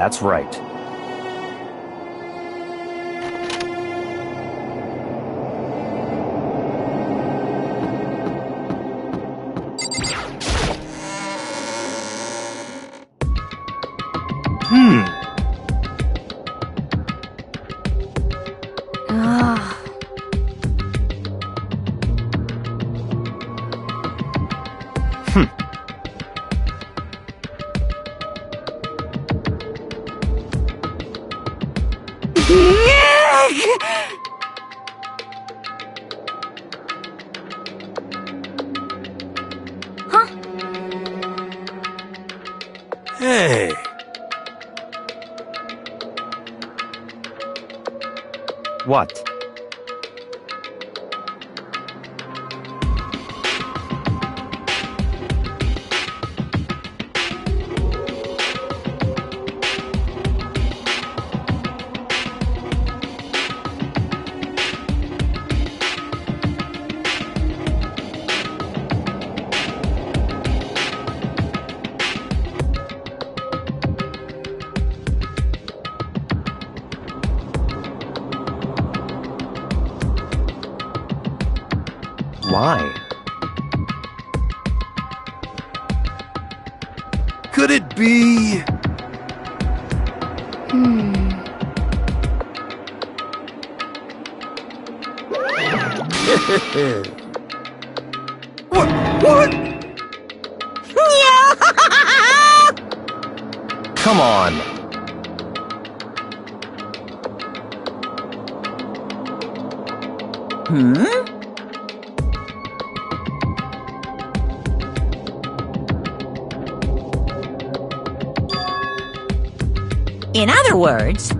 That's right. Hey! What? Why? Could it be... What? Come on. In other words,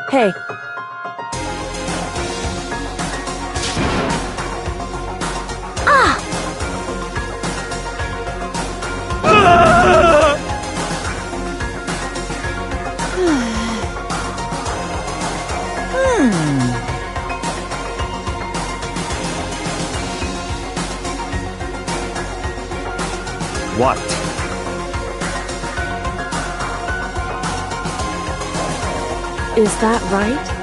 Hey. What? Is that right?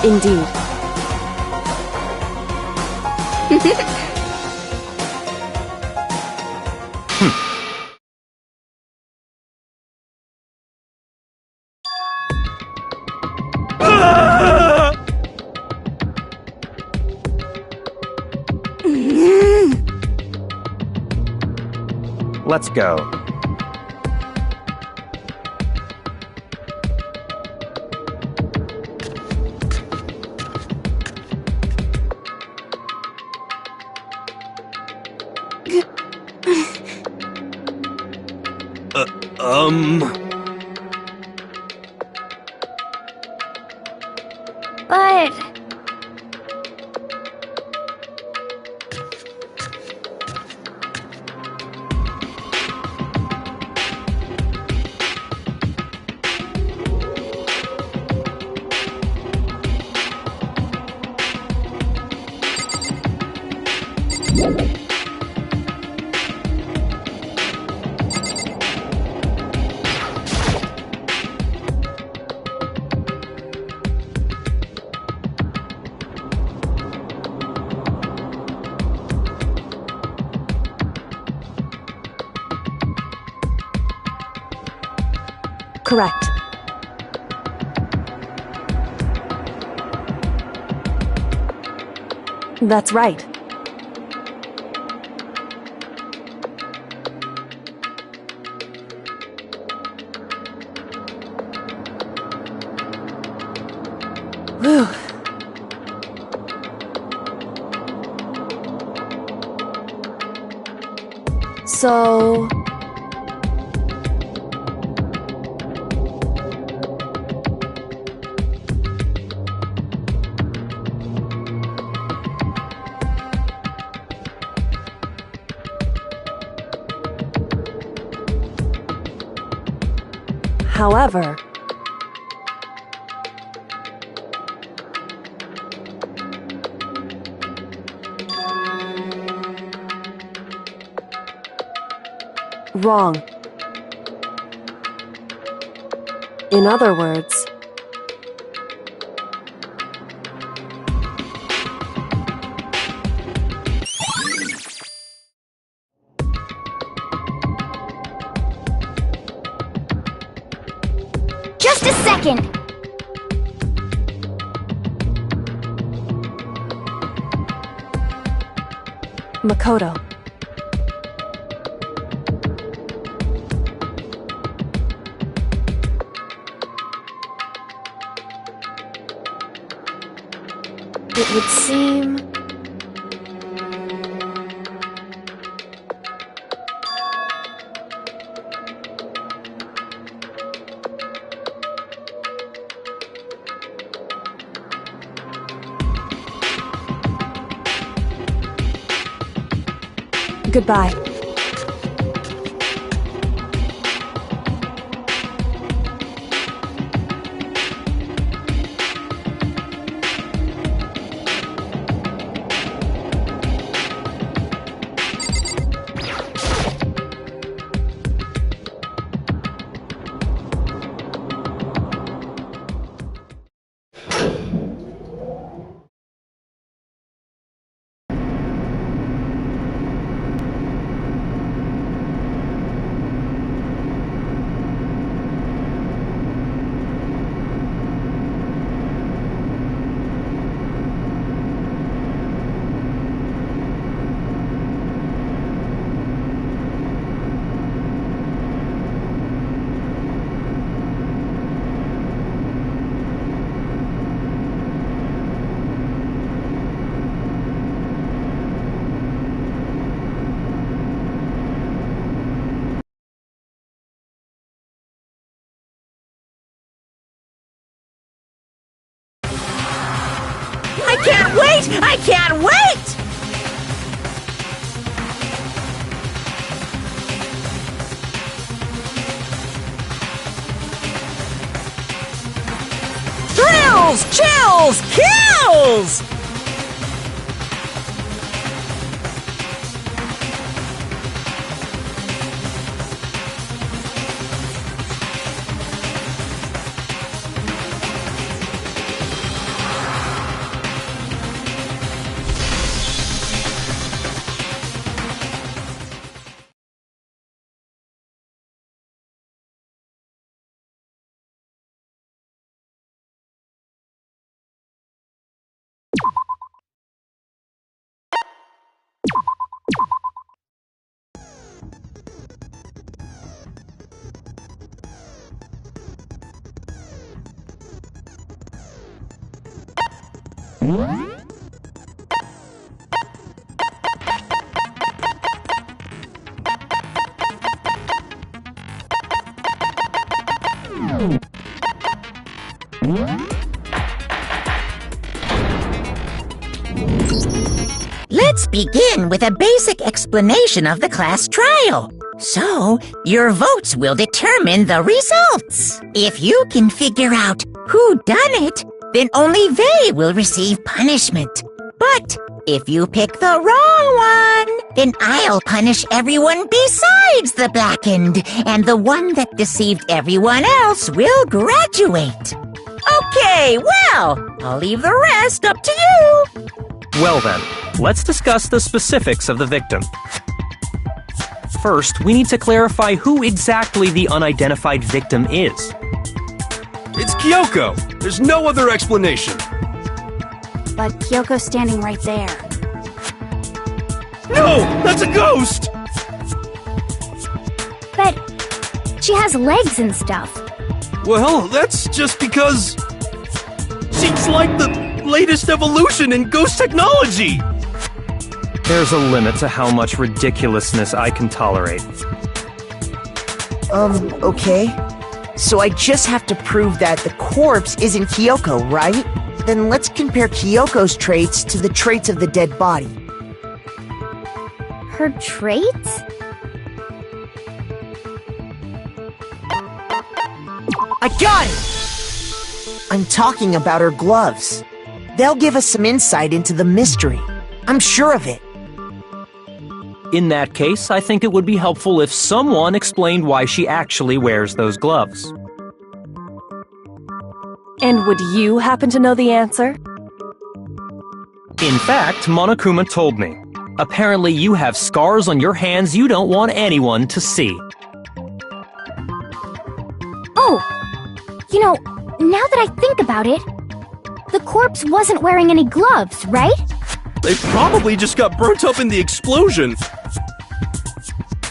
Indeed. Let's go. But... Correct. That's right. Whew. So... However... Wrong. In other words... Just a second! Makoto. It would seem... Goodbye. I can't wait! I can't wait! Thrills, chills, kills! Let's begin with a basic explanation of the class trial. So, your votes will determine the results. If you can figure out who done it, then only they will receive punishment. But if you pick the wrong one, then I'll punish everyone besides the blackened, and the one that deceived everyone else will graduate. Okay, well, I'll leave the rest up to you. Well then, let's discuss the specifics of the victim. First, we need to clarify who exactly the unidentified victim is. It's Kyoko. There's no other explanation. But Kyoko's standing right there. No! That's a ghost! But she has legs and stuff. Well, that's just because... she's like the latest evolution in ghost technology! There's a limit to how much ridiculousness I can tolerate. Okay. So I just have to prove that the corpse isn't Kyoko, right? Then let's compare Kyoko's traits to the traits of the dead body. Her traits? I got it! I'm talking about her gloves. They'll give us some insight into the mystery. I'm sure of it. In that case, I think it would be helpful if someone explained why she actually wears those gloves. And would you happen to know the answer? In fact, Monokuma told me. Apparently you have scars on your hands you don't want anyone to see. Oh! You know, now that I think about it, the corpse wasn't wearing any gloves, right? They probably just got burnt up in the explosion.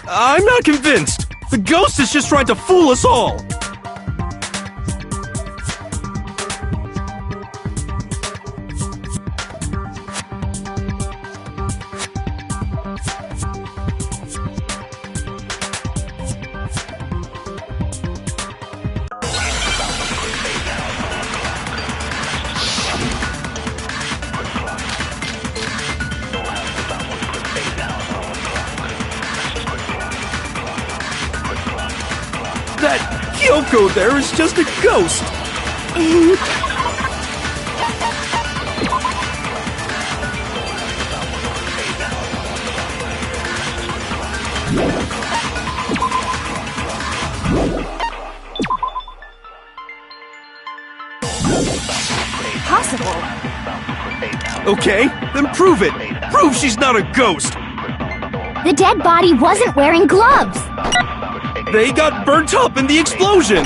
I'm not convinced. The ghost is just trying to fool us all. That Kyoko there is just a ghost! Possible. Okay, then prove it! Prove she's not a ghost! The dead body wasn't wearing gloves! They got burnt up in the explosion!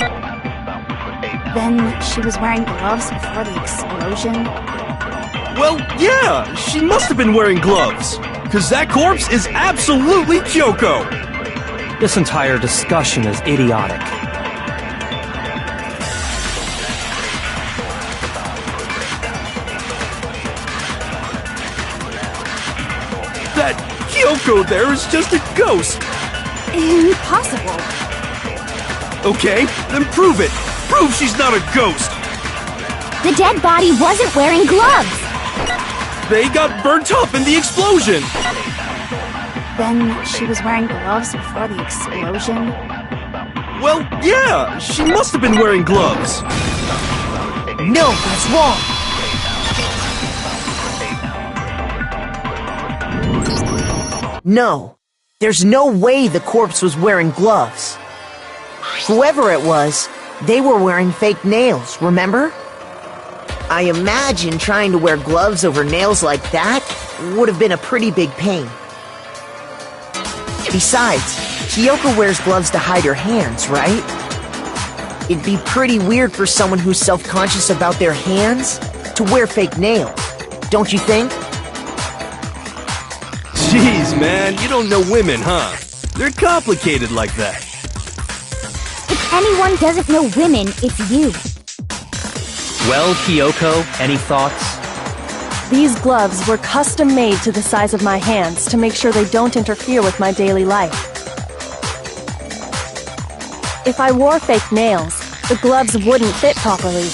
Then she was wearing gloves before the explosion? Well, yeah, she must have been wearing gloves. Cause that corpse is absolutely Kyoko! This entire discussion is idiotic. That Kyoko there is just a ghost! Impossible. Okay, then prove it! Prove she's not a ghost! The dead body wasn't wearing gloves! They got burnt up in the explosion! Then she was wearing gloves before the explosion? Well, yeah, she must have been wearing gloves. No, that's wrong! No. There's no way the corpse was wearing gloves. Whoever it was, they were wearing fake nails, remember? I imagine trying to wear gloves over nails like that would have been a pretty big pain. Besides, Kyoko wears gloves to hide her hands, right? It'd be pretty weird for someone who's self-conscious about their hands to wear fake nails, don't you think? Jeez, man, you don't know women, huh? They're complicated like that. If anyone doesn't know women, it's you. Well, Kyoko, any thoughts? These gloves were custom made to the size of my hands to make sure they don't interfere with my daily life. If I wore fake nails, the gloves wouldn't fit properly.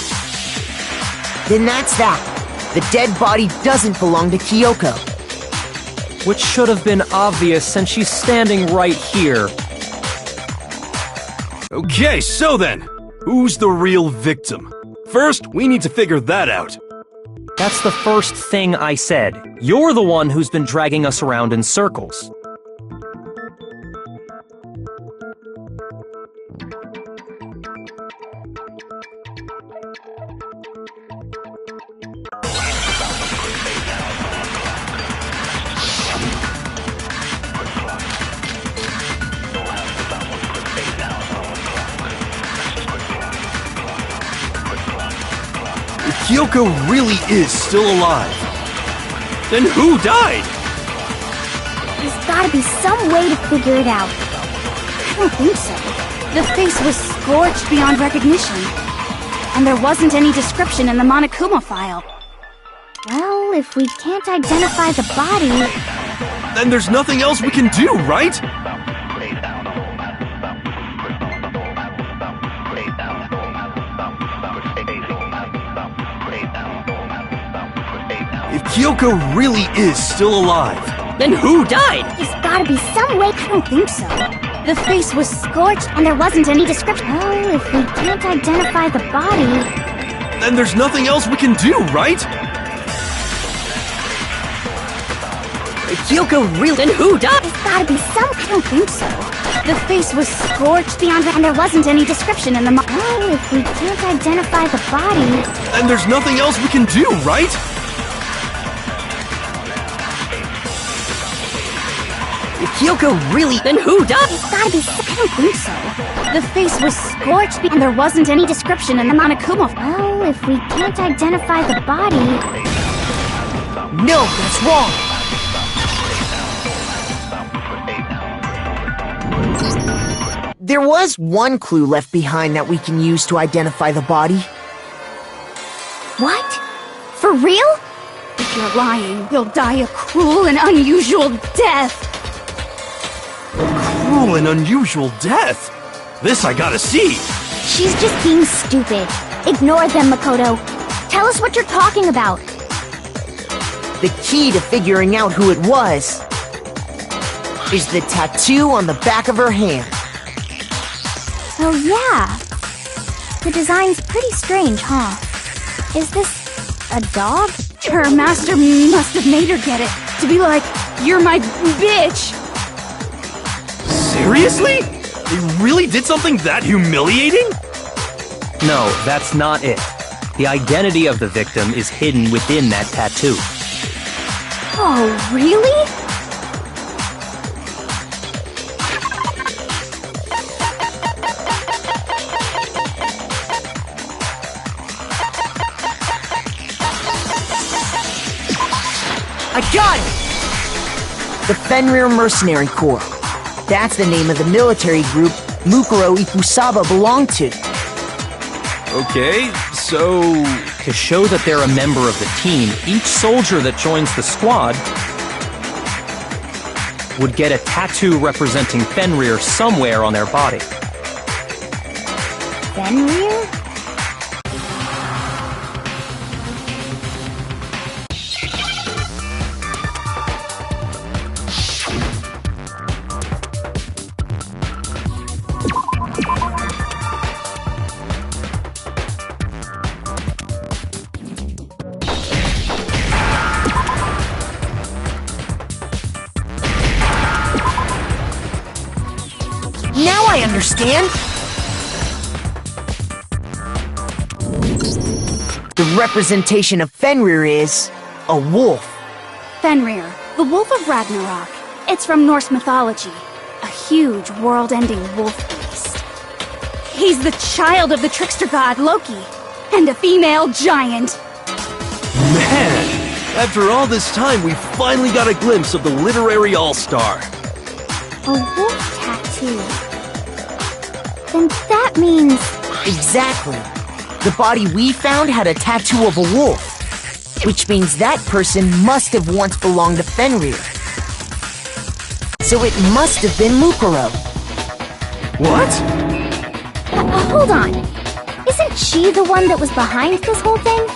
Then that's that. The dead body doesn't belong to Kyoko. Which should have been obvious since she's standing right here. Okay, so then, who's the real victim? First, we need to figure that out. That's the first thing I said. You're the one who's been dragging us around in circles. Kyoko really is still alive, then who died? There's gotta be some way to figure it out. I don't think so. The face was scorched beyond recognition, and there wasn't any description in the Monokuma file. Well, if we can't identify the body... Then there's nothing else we can do, right? If Kyoko really is still alive, Then who died? There's gotta be some way... I don't think so. The face was scorched, and there wasn't any description. Well, if we can't identify the body... then there's nothing else we can do, right? If Kyoko really... Then who died? There's gotta be some... I don't think so. The face was scorched beyond... and there wasn't any description in the... Well, if we can't identify the body... Then there's nothing else we can do, right? If Kyoko really... Then who died? There's gotta be some... I don't think so. The face was scorched and there wasn't any description in the Monokuma... Well, if we can't identify the body... No, that's wrong. There was one clue left behind that we can use to identify the body. What? For real? If you're lying, you'll die a cruel and unusual death. Cruel and unusual death. This I gotta see. She's just being stupid. Ignore them, Makoto. Tell us what you're talking about. The key to figuring out who it was is the tattoo on the back of her hand. Oh, yeah. The design's pretty strange, huh? Is this a dog? Her master must have made her get it. To be like, you're my bitch. Seriously? They really did something that humiliating? No, that's not it. The identity of the victim is hidden within that tattoo. Oh, really? I got it! The Fenrir Mercenary Corps. That's the name of the military group Mukuro Ikusaba belonged to. Okay, so... To show that they're a member of the team, each soldier that joins the squad would get a tattoo representing Fenrir somewhere on their body. Fenrir? Now I understand! The representation of Fenrir is a wolf. Fenrir, the Wolf of Ragnarok. It's from Norse mythology. A huge, world-ending wolf beast. He's the child of the trickster god Loki, and a female giant. Man, after all this time, we finally got a glimpse of the literary all-star. A wolf tattoo. Then that means... Exactly. The body we found had a tattoo of a wolf, which means that person must have once belonged to Fenrir. So it must have been Mukuro. What? Hold on. Isn't she the one that was behind this whole thing?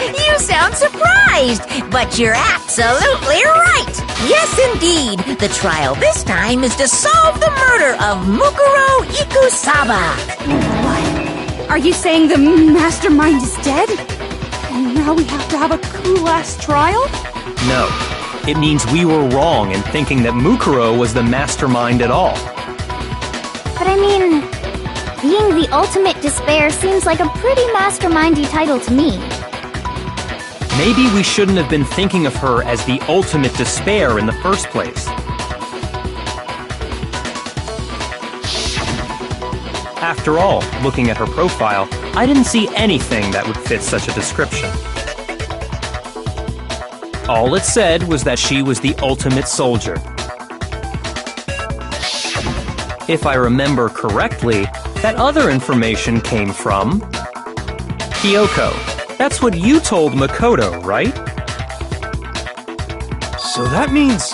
You sound surprised, but you're absolutely right. Yes, indeed. The trial this time is to solve the murder of Mukuro Ikusaba. What? Are you saying the mastermind is dead? And now we have to have a cool-ass trial? No. It means we were wrong in thinking that Mukuro was the mastermind at all. But I mean, being the ultimate despair seems like a pretty mastermindy title to me. Maybe we shouldn't have been thinking of her as the ultimate despair in the first place. After all, looking at her profile, I didn't see anything that would fit such a description. All it said was that she was the ultimate soldier. If I remember correctly, that other information came from Kyoko. That's what you told Makoto, right? So that means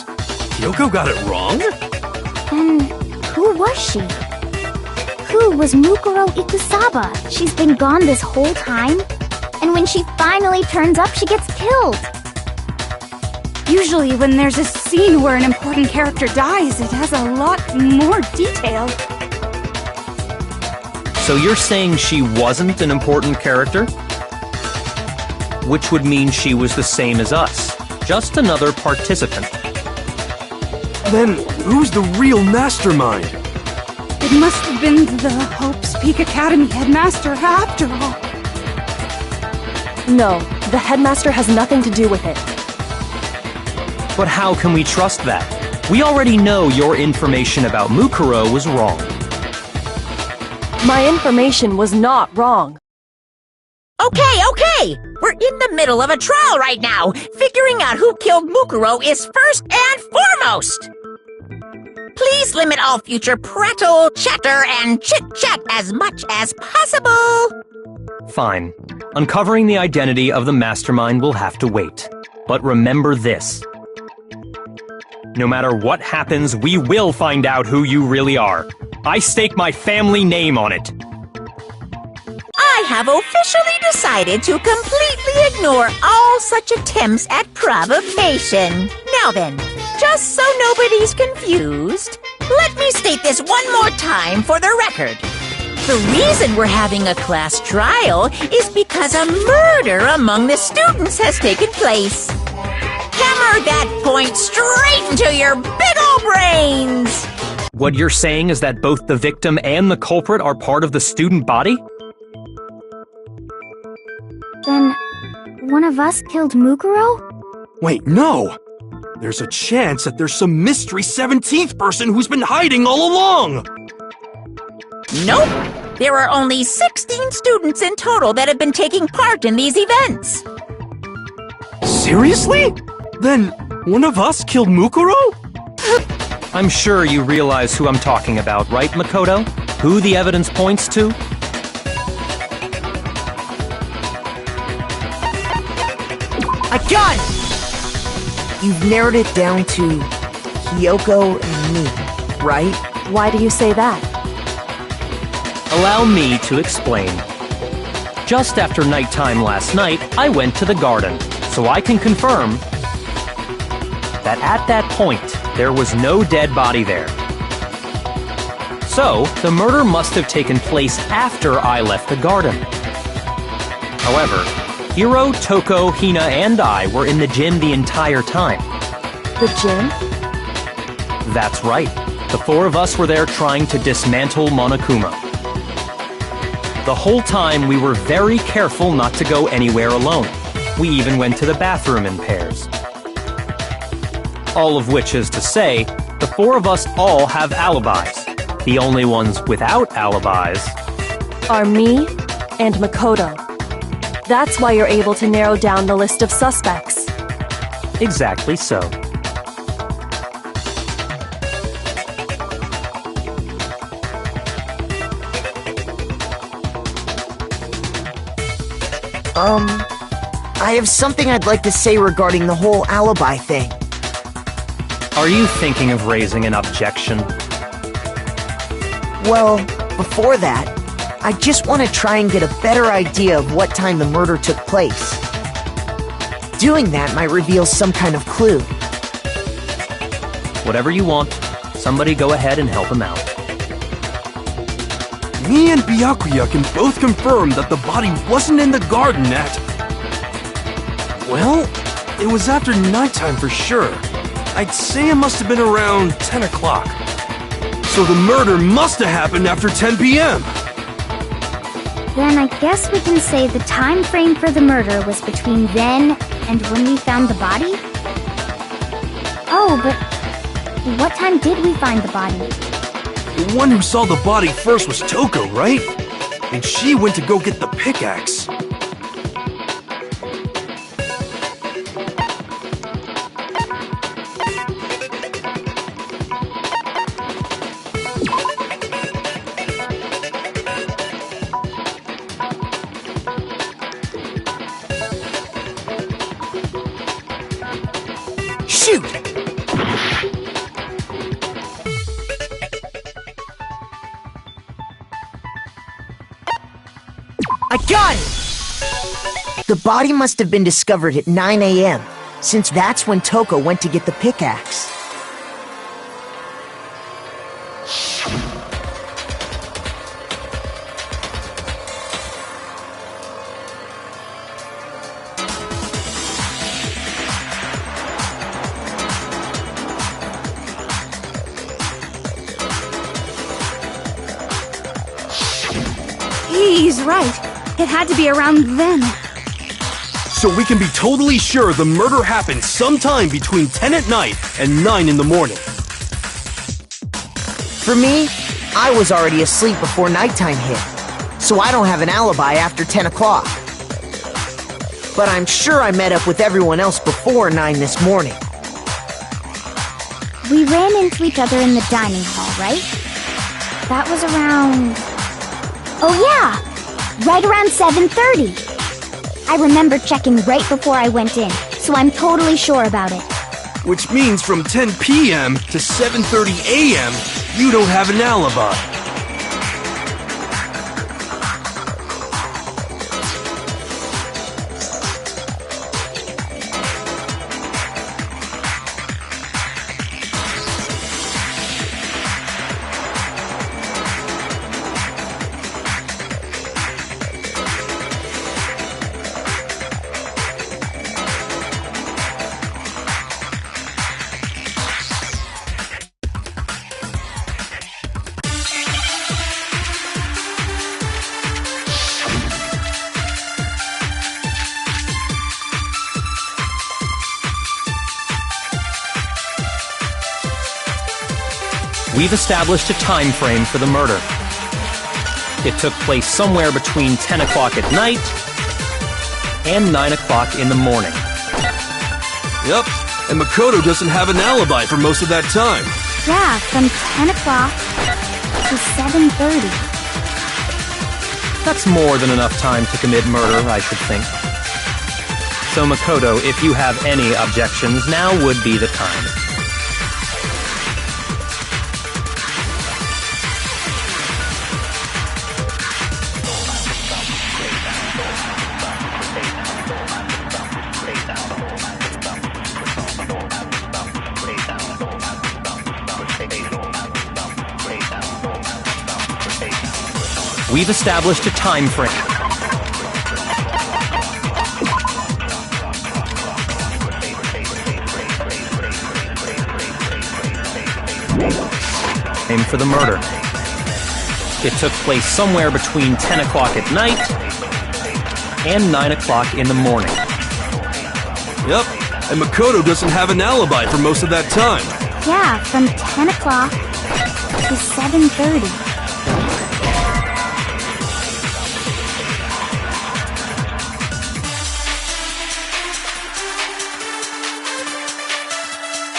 Kyoko got it wrong? And who was she? Who was Mukuro Ikusaba? She's been gone this whole time, and when she finally turns up, she gets killed. Usually when there's a scene where an important character dies, it has a lot more detail. So you're saying she wasn't an important character? Which would mean she was the same as us, just another participant. Then who's the real mastermind? It must have been the Hope's Peak Academy headmaster after all. No, the headmaster has nothing to do with it. But how can we trust that? We already know your information about Mukuro was wrong. My information was not wrong. Okay. We're in the middle of a trial right now. Figuring out who killed Mukuro is first and foremost. Please limit all future prattle, chatter, and chit-chat as much as possible. Fine. Uncovering the identity of the mastermind will have to wait. But remember this. No matter what happens, we will find out who you really are. I stake my family name on it. I have officially decided to completely ignore all such attempts at provocation. Now then, just so nobody's confused, let me state this one more time for the record. The reason we're having a class trial is because a murder among the students has taken place. Hammer that point straight into your big ol' brains! What you're saying is that both the victim and the culprit are part of the student body? Then, one of us killed Mukuro? Wait, no! There's a chance that there's some mystery 17th person who's been hiding all along! Nope! There are only 16 students in total that have been taking part in these events. Seriously? Then, one of us killed Mukuro? I'm sure you realize who I'm talking about, right, Makoto? Who the evidence points to? I got it! You've narrowed it down to Kyoko and me, right? Why do you say that? Allow me to explain. Just after nighttime last night, I went to the garden, so I can confirm that at that point, there was no dead body there. So, the murder must have taken place after I left the garden. However, Hiro, Toko, Hina, and I were in the gym the entire time. The gym? That's right. The four of us were there trying to dismantle Monokuma. The whole time we were very careful not to go anywhere alone. We even went to the bathroom in pairs. All of which is to say, the four of us all have alibis. The only ones without alibis Are me and Makoto. That's why you're able to narrow down the list of suspects. Exactly so. I have something I'd like to say regarding the whole alibi thing. Are you thinking of raising an objection? Well, before that, I just want to try and get a better idea of what time the murder took place. Doing that might reveal some kind of clue. Whatever you want. Somebody go ahead and help him out. Me and Byakuya can both confirm that the body wasn't in the garden at... Well, it was after nighttime for sure. I'd say it must have been around 10 o'clock. So the murder must have happened after 10 p.m. Then I guess we can say the time frame for the murder was between then and when we found the body? Oh, but what time did we find the body? The one who saw the body first was Toko, right? And she went to go get the pickaxe. Shoot! I got it! The body must have been discovered at 9 a.m., since that's when Toko went to get the pickaxe. He's right. It had to be around then. So we can be totally sure the murder happened sometime between 10 at night and 9 in the morning. For me, I was already asleep before nighttime hit, so I don't have an alibi after 10 o'clock. But I'm sure I met up with everyone else before 9 this morning. We ran into each other in the dining hall, right? That was around... Oh yeah! Right around 7:30. I remember checking right before I went in, so I'm totally sure about it. Which means from 10 p.m. to 7:30 a.m., you don't have an alibi. We've established a time frame for the murder. It took place somewhere between 10 o'clock at night and 9 o'clock in the morning. Yep, and Makoto doesn't have an alibi for most of that time. Yeah, from 10 o'clock to 7:30. That's more than enough time to commit murder, I should think. So Makoto, if you have any objections, now would be the time. We've established a time frame. For the murder. It took place somewhere between 10 o'clock at night and 9 o'clock in the morning. Yep, and Makoto doesn't have an alibi for most of that time. Yeah, from 10 o'clock to 7:30.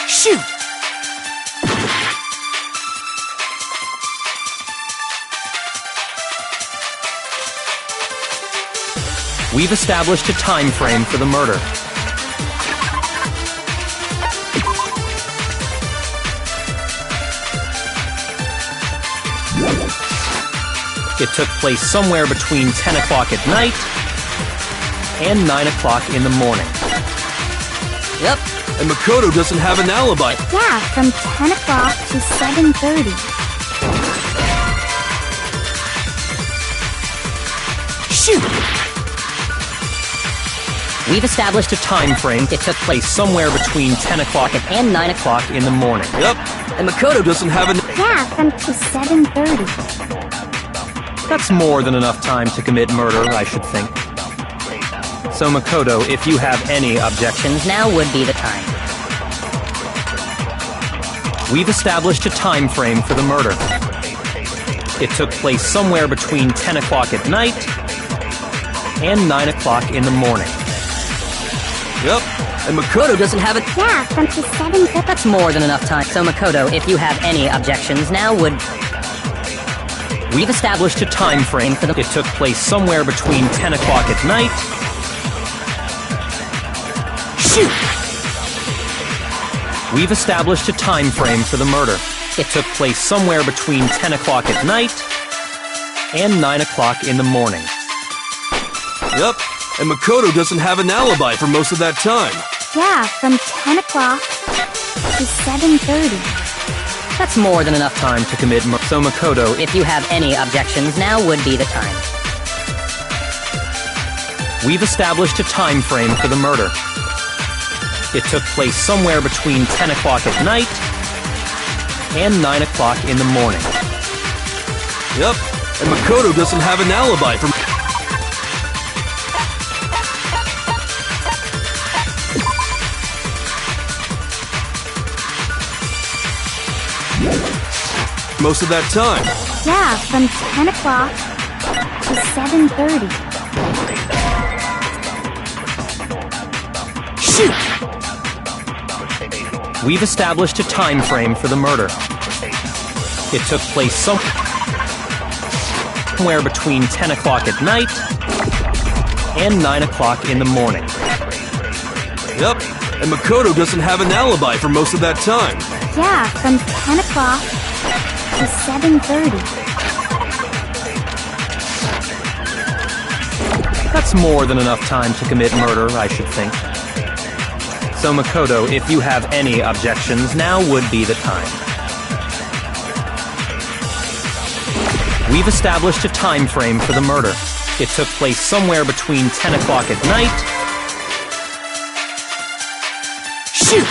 Shoot! We've established a time frame for the murder. It took place somewhere between 10 o'clock at night and 9 o'clock in the morning. Yep, and Makoto doesn't have an alibi. Yeah, from 10 o'clock to 7:30. Shoot! We've established a time frame. It took place somewhere between 10 o'clock and 9 o'clock in the morning. Yep, and Makoto doesn't have an... Yeah, from to 7:30. That's more than enough time to commit murder, I should think. So Makoto, if you have any objections, now would be the time. We've established a time frame for the murder. It took place somewhere between 10 o'clock at night and 9 o'clock in the morning. Yep, and Makoto doesn't have it. Yeah, from to 7. That's more than enough time. So Makoto, if you have any objections, now would... We've established a time frame for the... It took place somewhere between 10 o'clock at night... Shoot! We've established a time frame for the murder. It took place somewhere between 10 o'clock at night and 9 o'clock in the morning. Yep, and Makoto doesn't have an alibi for most of that time. Yeah, from 10 o'clock to 7:30. That's more than enough time. Time to commit murder. So Makoto, If you have any objections, now would be the time. we've established a time frame for the murder. It took place somewhere between 10 o'clock at night and 9 o'clock in the morning. Yep, and Makoto doesn't have an alibi for... most of that time. Yeah, from 10 o'clock to 7:30. Shoot! We've established a time frame for the murder. It took place somewhere between 10 o'clock at night and 9 o'clock in the morning. Yep, and Makoto doesn't have an alibi for most of that time. Yeah, from 10 o'clock to 7:30. That's more than enough time to commit murder, I should think. So Makoto, if you have any objections, now would be the time. We've established a time frame for the murder. It took place somewhere between 10 o'clock at night... Shoot!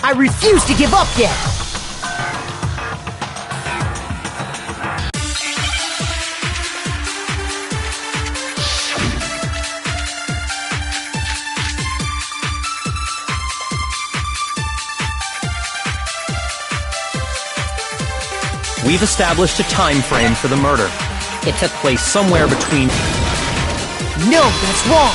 I refuse to give up yet! We've established a time frame for the murder. It took place somewhere between... No, that's wrong!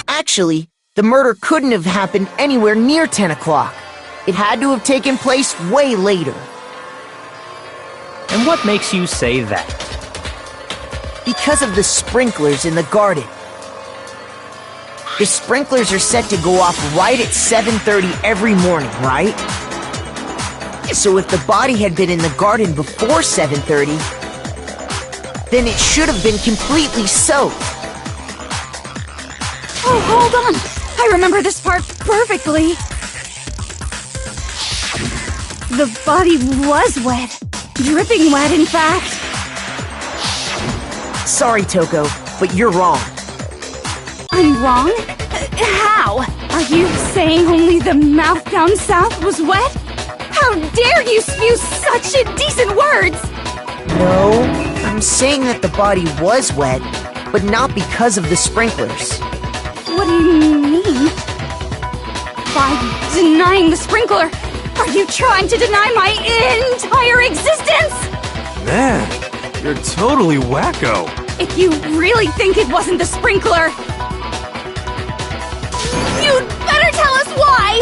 Actually, the murder couldn't have happened anywhere near 10 o'clock. It had to have taken place way later. And what makes you say that? Because of the sprinklers in the garden. The sprinklers are set to go off right at 7:30 every morning, right? So if the body had been in the garden before 7:30, then it should have been completely soaked. Oh, hold on! I remember this part perfectly! The body was wet. Dripping wet, in fact. Sorry, Toko, but you're wrong. I'm wrong? How? Are you saying only the mouth down south was wet? How dare you spew such indecent words! No, I'm saying that the body was wet, but not because of the sprinklers. What do you mean? By denying the sprinkler, are you trying to deny my entire existence? Man, you're totally wacko. If you really think it wasn't the sprinkler, you'd better tell us why!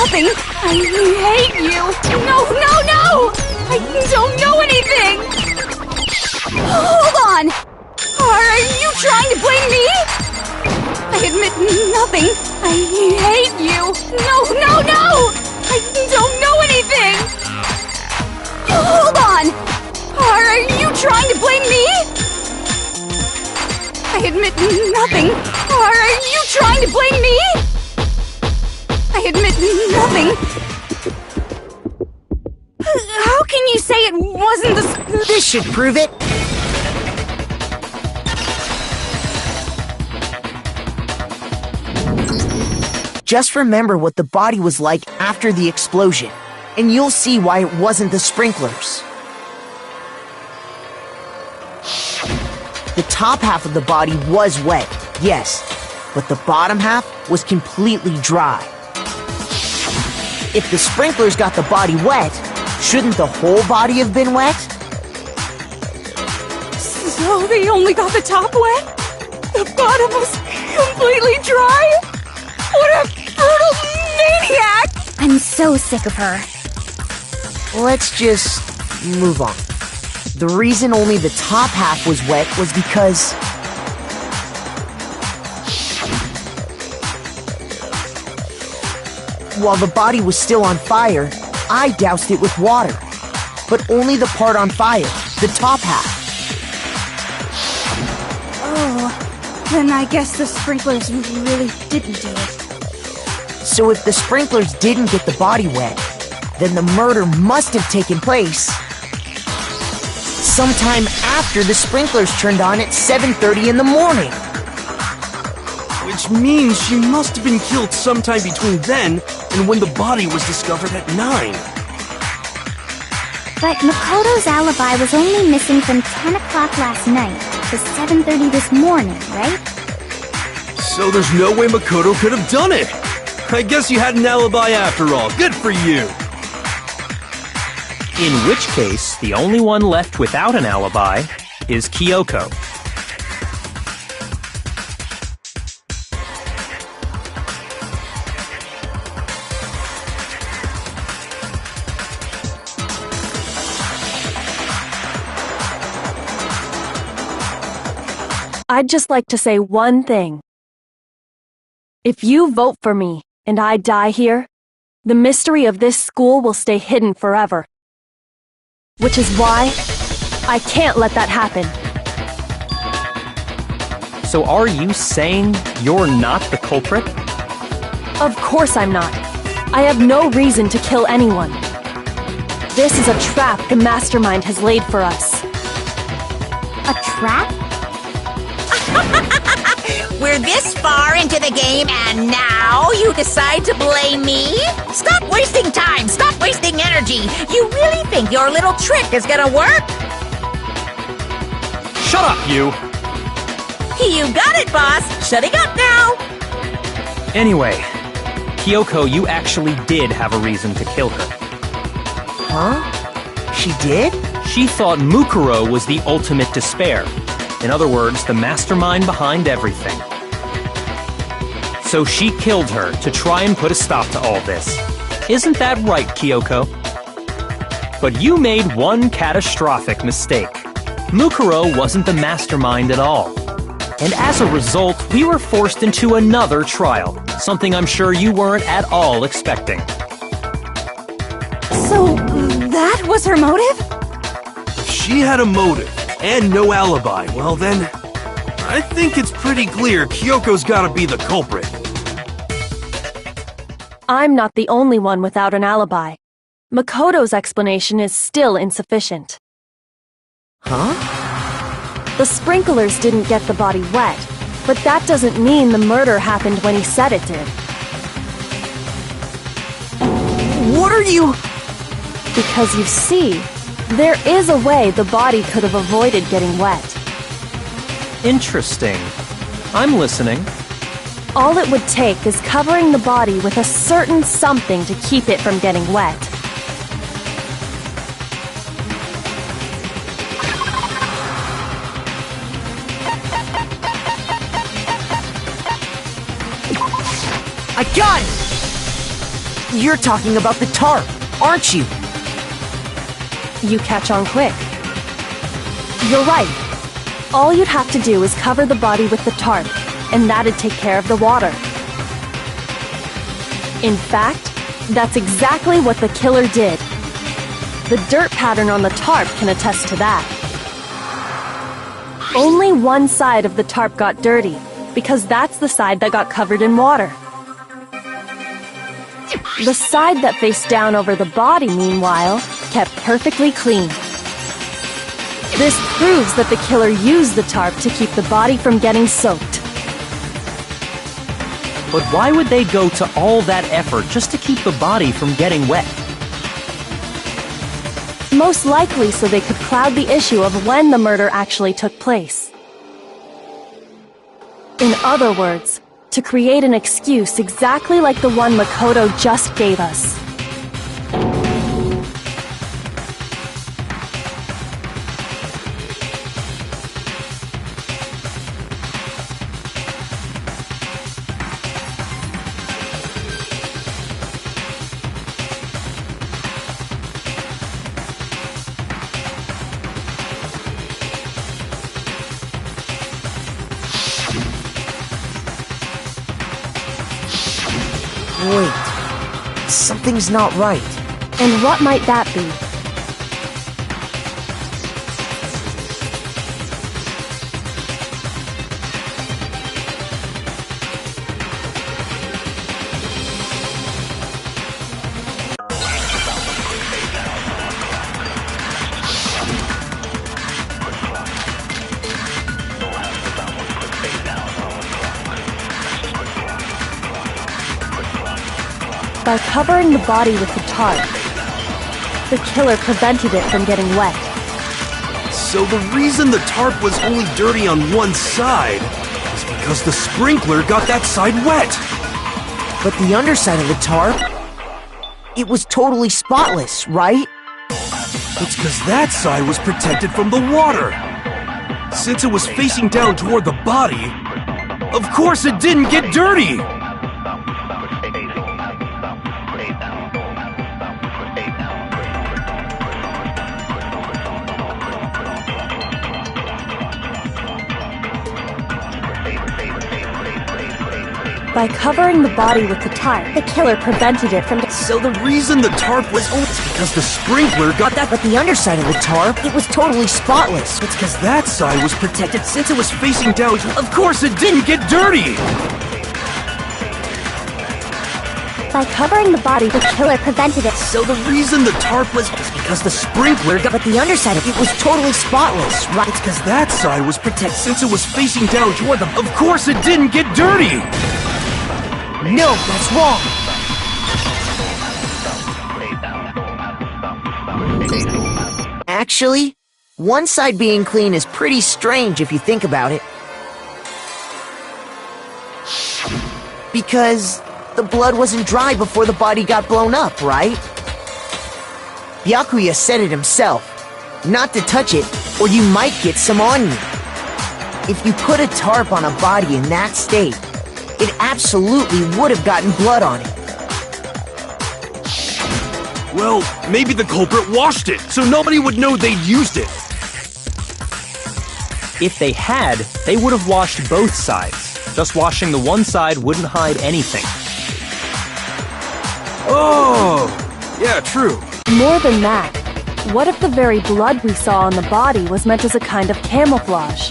nothing. I hate you. No, no, no! I don't know anything! Hold on! Are you trying to blame me? I admit nothing. I hate you. No, no, no! I don't know anything! Hold on! Are you trying to blame me? I admit nothing. Are you trying to blame me? I admit nothing. How can you say it wasn't the... This should prove it. Just remember what the body was like after the explosion, and you'll see why it wasn't the sprinklers. The top half of the body was wet, yes, but the bottom half was completely dry. If the sprinklers got the body wet, shouldn't the whole body have been wet? So they only got the top wet? The bottom was completely dry? What a brutal maniac! I'm so sick of her. Let's just move on. The reason only the top half was wet was because... while the body was still on fire, I doused it with water. But only the part on fire, the top half. Oh, then I guess the sprinklers really didn't do it. So if the sprinklers didn't get the body wet, then the murder must have taken place sometime after the sprinklers turned on at 7:30 in the morning. Which means she must have been killed sometime between then and when the body was discovered at 9. But Makoto's alibi was only missing from 10 o'clock last night to 7:30 this morning, right? So there's no way Makoto could have done it! I guess you had an alibi after all. Good for you! In which case, the only one left without an alibi is Kyoko. I'd just like to say one thing. If you vote for me and I die here, the mystery of this school will stay hidden forever. Which is why I can't let that happen. So are you saying you're not the culprit? Of course I'm not. I have no reason to kill anyone. This is a trap the mastermind has laid for us. A trap? We're this far into the game and now you decide to blame me? Stop wasting time! Stop wasting energy! You really think your little trick is gonna work? Shut up, you! You got it, boss! Shutting up now! Anyway, Kyoko, you actually did have a reason to kill her. Huh? She did? She thought Mukuro was the ultimate despair. In other words, the mastermind behind everything. So she killed her to try and put a stop to all this. Isn't that right, Kyoko? But you made one catastrophic mistake. Mukuro wasn't the mastermind at all. And as a result, we were forced into another trial, something I'm sure you weren't at all expecting. So, that was her motive? If she had a motive and no alibi, well then, I think it's pretty clear Kyoko's gotta be the culprit. I'm not the only one without an alibi. Makoto's explanation is still insufficient. Huh? The sprinklers didn't get the body wet, but that doesn't mean the murder happened when he said it did. What are you... Because you see, there is a way the body could have avoided getting wet. Interesting. I'm listening. All it would take is covering the body with a certain something to keep it from getting wet. I got it! You're talking about the tarp, aren't you? You catch on quick. You're right. All you'd have to do is cover the body with the tarp, and that'd take care of the water. In fact, that's exactly what the killer did. The dirt pattern on the tarp can attest to that. Only one side of the tarp got dirty, because that's the side that got covered in water. The side that faced down over the body, meanwhile, kept perfectly clean. This proves that the killer used the tarp to keep the body from getting soaked. But why would they go to all that effort just to keep the body from getting wet? Most likely so they could cloud the issue of when the murder actually took place. In other words, to create an excuse exactly like the one Makoto just gave us. Wait, something's not right. And what might that be? By covering the body with the tarp, the killer prevented it from getting wet. So the reason the tarp was only dirty on one side is because the sprinkler got that side wet. But the underside of the tarp, it was totally spotless, right? It's because that side was protected from the water. Since it was facing down toward the body, of course it didn't get dirty. By covering the body with the tarp, the killer prevented it from... So the reason the tarp was only because the sprinkler got that... But the underside of the tarp, it was totally spotless. It's because that side was protected since it was facing down. Of course it didn't get dirty! By covering the body, the killer prevented it. So the reason the tarp was because the sprinkler got... But the underside of it was totally spotless, right? It's because that side was protected since it was facing down toward the... Of course it didn't get dirty! No, that's wrong. Actually, one side being clean is pretty strange if you think about it. Because the blood wasn't dry before the body got blown up, right? Byakuya said it himself. Not to touch it, or you might get some on you. If you put a tarp on a body in that state, it absolutely would have gotten blood on it. Well, maybe the culprit washed it, so nobody would know they'd used it. If they had, they would have washed both sides. Just washing the one side wouldn't hide anything. Oh, yeah, true. More than that, what if the very blood we saw on the body was meant as a kind of camouflage?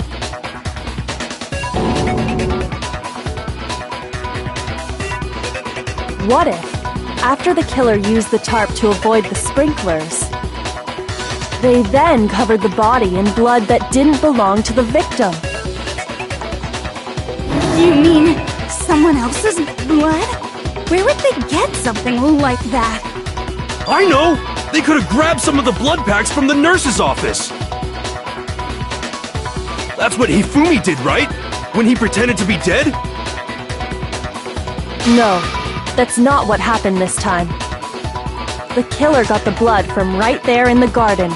What if, after the killer used the tarp to avoid the sprinklers, they then covered the body in blood that didn't belong to the victim? You mean someone else's blood? Where would they get something like that? I know! They could have grabbed some of the blood packs from the nurse's office. That's what Hifumi did, right? When he pretended to be dead? No, that's not what happened this time. The killer got the blood from right there in the garden.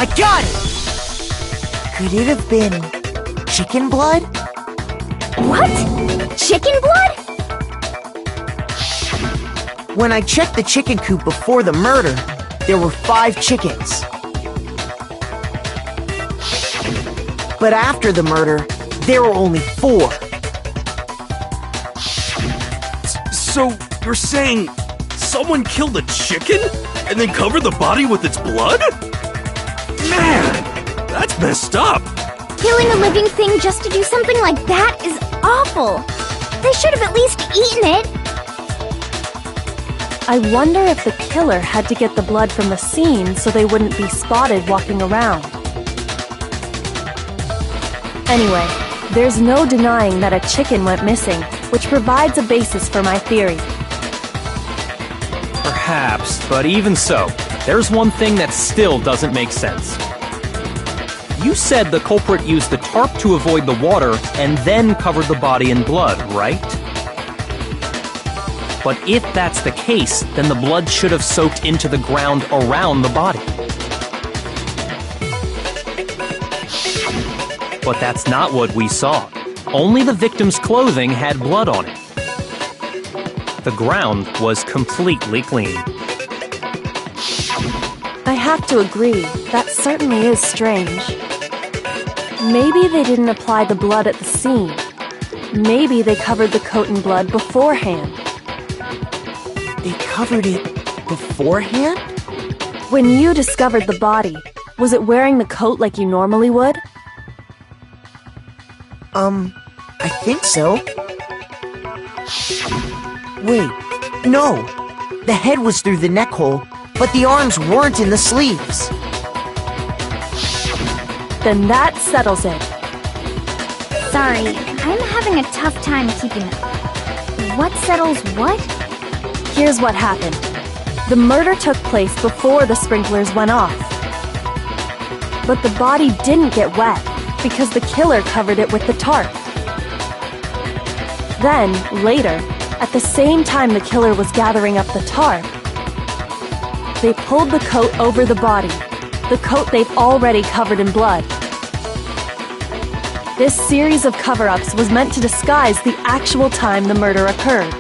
I got it! Could it have been chicken blood? What? Chicken blood? When I checked the chicken coop before the murder, there were 5 chickens. But after the murder, there were only 4. So, you're saying someone killed a chicken and then covered the body with its blood? Man, that's messed up. Killing a living thing just to do something like that is awful. They should have at least eaten it. I wonder if the killer had to get the blood from the scene so they wouldn't be spotted walking around. Anyway, there's no denying that a chicken went missing, which provides a basis for my theory. Perhaps, but even so, there's one thing that still doesn't make sense. You said the culprit used the tarp to avoid the water and then covered the body in blood, right? But if that's the case, then the blood should have soaked into the ground around the body. But that's not what we saw. Only the victim's clothing had blood on it. The ground was completely clean. I have to agree, that certainly is strange. Maybe they didn't apply the blood at the scene. Maybe they covered the coat in blood beforehand. They covered it beforehand? When you discovered the body, was it wearing the coat like you normally would? I think so. Wait, no. The head was through the neck hole, but the arms weren't in the sleeves. Then that settles it. Sorry, I'm having a tough time keeping up. What settles what? Here's what happened. The murder took place before the sprinklers went off. But the body didn't get wet because the killer covered it with the tarp. Then, later, at the same time the killer was gathering up the tarp, they pulled the coat over the body, the coat they've already covered in blood. This series of cover-ups was meant to disguise the actual time the murder occurred.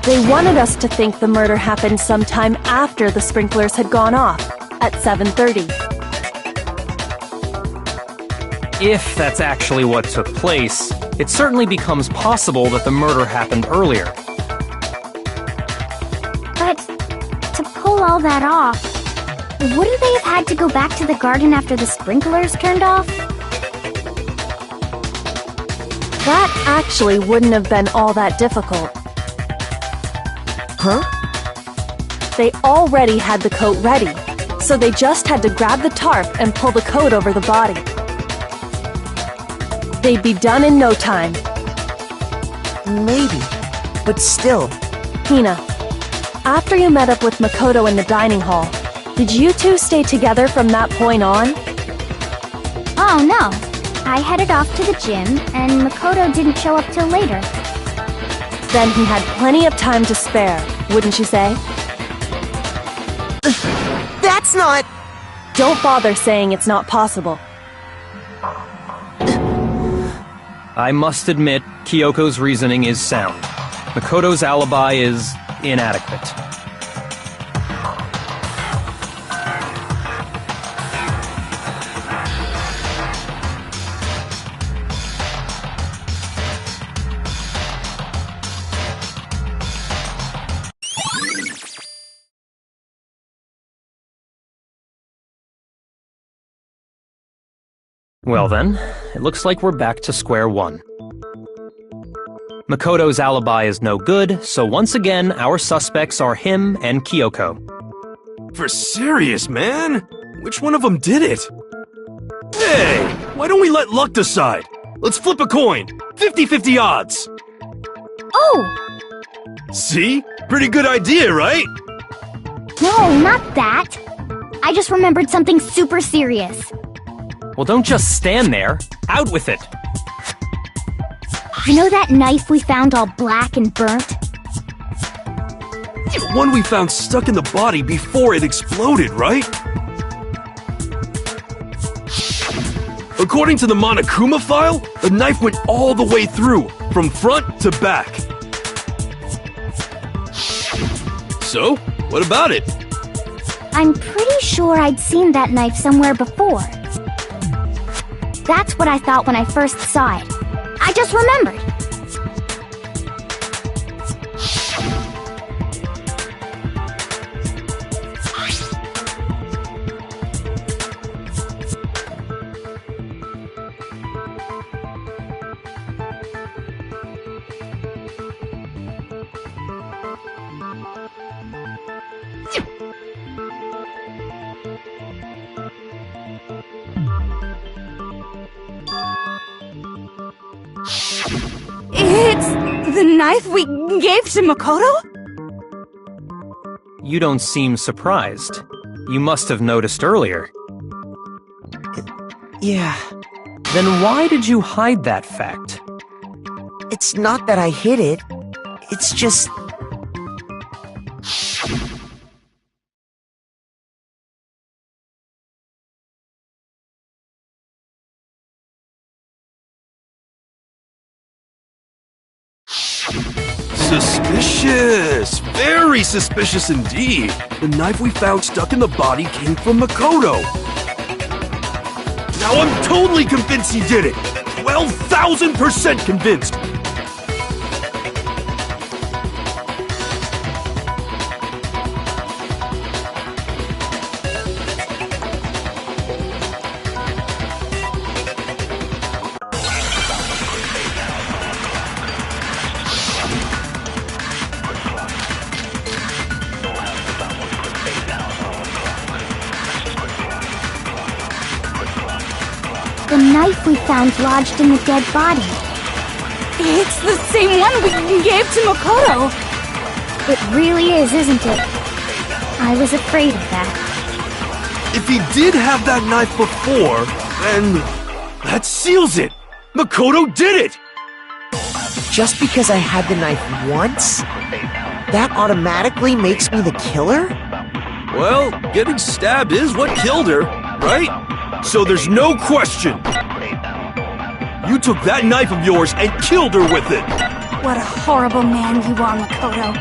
They wanted us to think the murder happened sometime after the sprinklers had gone off, at 7:30. If that's actually what took place, it certainly becomes possible that the murder happened earlier. But to pull all that off, wouldn't they have had to go back to the garden after the sprinklers turned off? That actually wouldn't have been all that difficult. Huh? They already had the coat ready, so they just had to grab the tarp and pull the coat over the body. They'd be done in no time. Maybe, but still. Hina, after you met up with Makoto in the dining hall, did you two stay together from that point on? Oh no. I headed off to the gym, and Makoto didn't show up till later. Then he had plenty of time to spare, wouldn't you say? That's not... Don't bother saying it's not possible. I must admit, Kyoko's reasoning is sound. Makoto's alibi is inadequate. Well then, it looks like we're back to square one. Makoto's alibi is no good, so once again, our suspects are him and Kyoko. For serious, man? Which one of them did it? Hey, why don't we let luck decide? Let's flip a coin. 50-50 odds. Oh! See? Pretty good idea, right? No, not that. I just remembered something super serious. Well, don't just stand there. Out with it. You know that knife we found all black and burnt? The one we found stuck in the body before it exploded, right? According to the Monokuma file, the knife went all the way through, from front to back. So, what about it? I'm pretty sure I'd seen that knife somewhere before. That's what I thought when I first saw it. I just remembered. It's the knife we gave to Makoto? You don't seem surprised. You must have noticed earlier. Yeah, Then why did you hide that fact? it's not that I hid it. It's just... Suspicious! Very suspicious indeed! The knife we found stuck in the body came from Makoto! Now I'm totally convinced he did it! 12,000% convinced! The knife we found lodged in the dead body. It's the same one we gave to Makoto! It really is, isn't it? I was afraid of that. If he did have that knife before, then that seals it! Makoto did it! Just because I had the knife once, that automatically makes me the killer? Well, getting stabbed is what killed her, right? So there's no question. You took that knife of yours and killed her with it. What a horrible man you are, Makoto.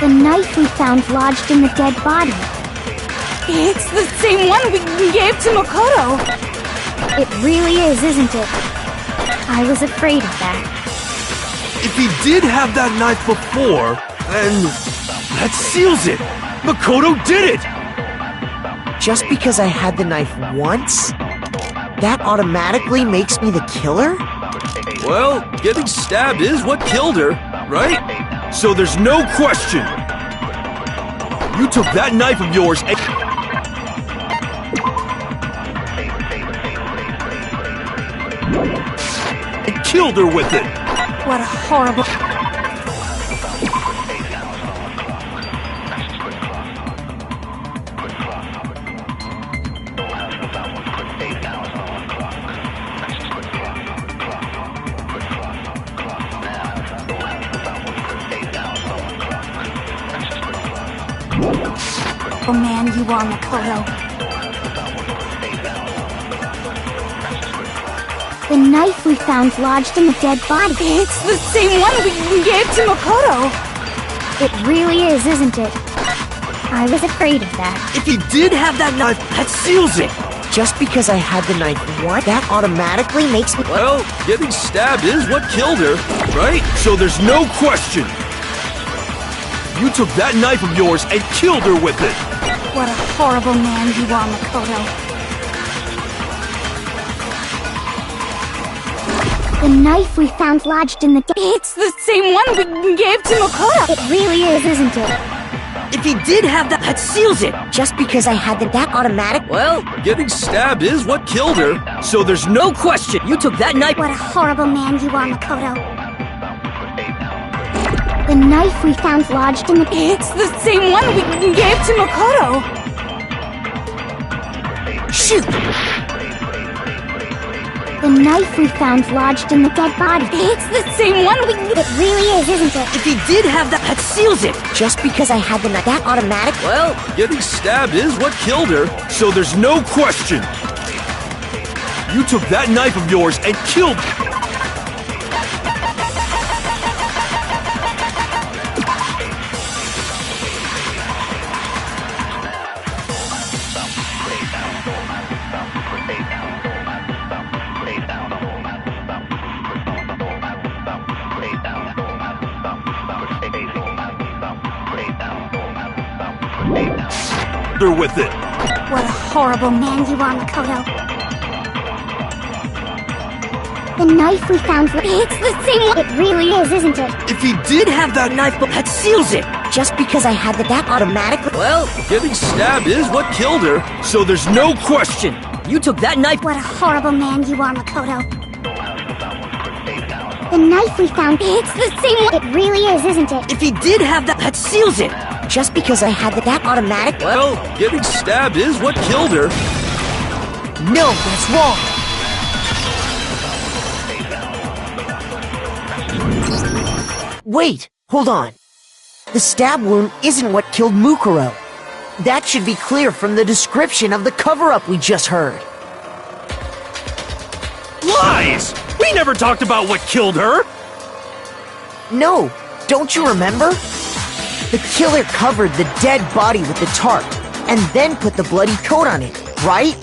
The knife we found lodged in the dead body. It's the same one we gave to Makoto! It really is, isn't it? I was afraid of that. If he did have that knife before, then that seals it. Makoto did it. Just because I had the knife once, that automatically makes me the killer? Well, getting stabbed is what killed her, right? So there's no question. You took that knife of yours and... killed her with it! What a horrible... Oh man, you are, Makoto. The knife we found lodged in the dead body. It's the same one we gave to Makoto! It really is, isn't it? I was afraid of that. If he did have that knife, that seals it! Just because I had the knife once, that automatically makes me... Well, getting stabbed is what killed her, right? So there's no question. You took that knife of yours and killed her with it! What a horrible man you are, Makoto. The knife we found lodged in the dead... It's the same one we gave to Makoto! It really is, isn't it? If he did have that seals it! Just because I had that automatic... Well, getting stabbed is what killed her, so there's no question. You took that knife... What a horrible man you are, Makoto. The knife we found lodged in the... It's the same one we gave to Makoto! Shoot! The knife we found lodged in the dead body. It's the same one we... It really is, isn't it? If he did have that seals it! Just because I had the knife, that automatic? Well, Getting stabbed is what killed her, so there's no question. You took that knife of yours and killed... They're with it. What a horrible man you are, Makoto. The knife we found... It's the same one... It really is, isn't it? if he did have that knife, that seals it! Just because I had that automatically... Well, Getting stabbed is what killed her, so there's no question. you took that knife... What a horrible man you are, Makoto. The knife we found... It's the same one... It really is, isn't it? If he did have that seals it! Just because I had that automatic... Well, getting stabbed is what killed her. No, that's wrong. Wait, hold on. The stab wound isn't what killed Mukuro. That should be clear from the description of the cover-up we just heard. Lies! We never talked about what killed her. No, don't you remember? The killer covered the dead body with the tarp, and then put the bloody coat on it, right?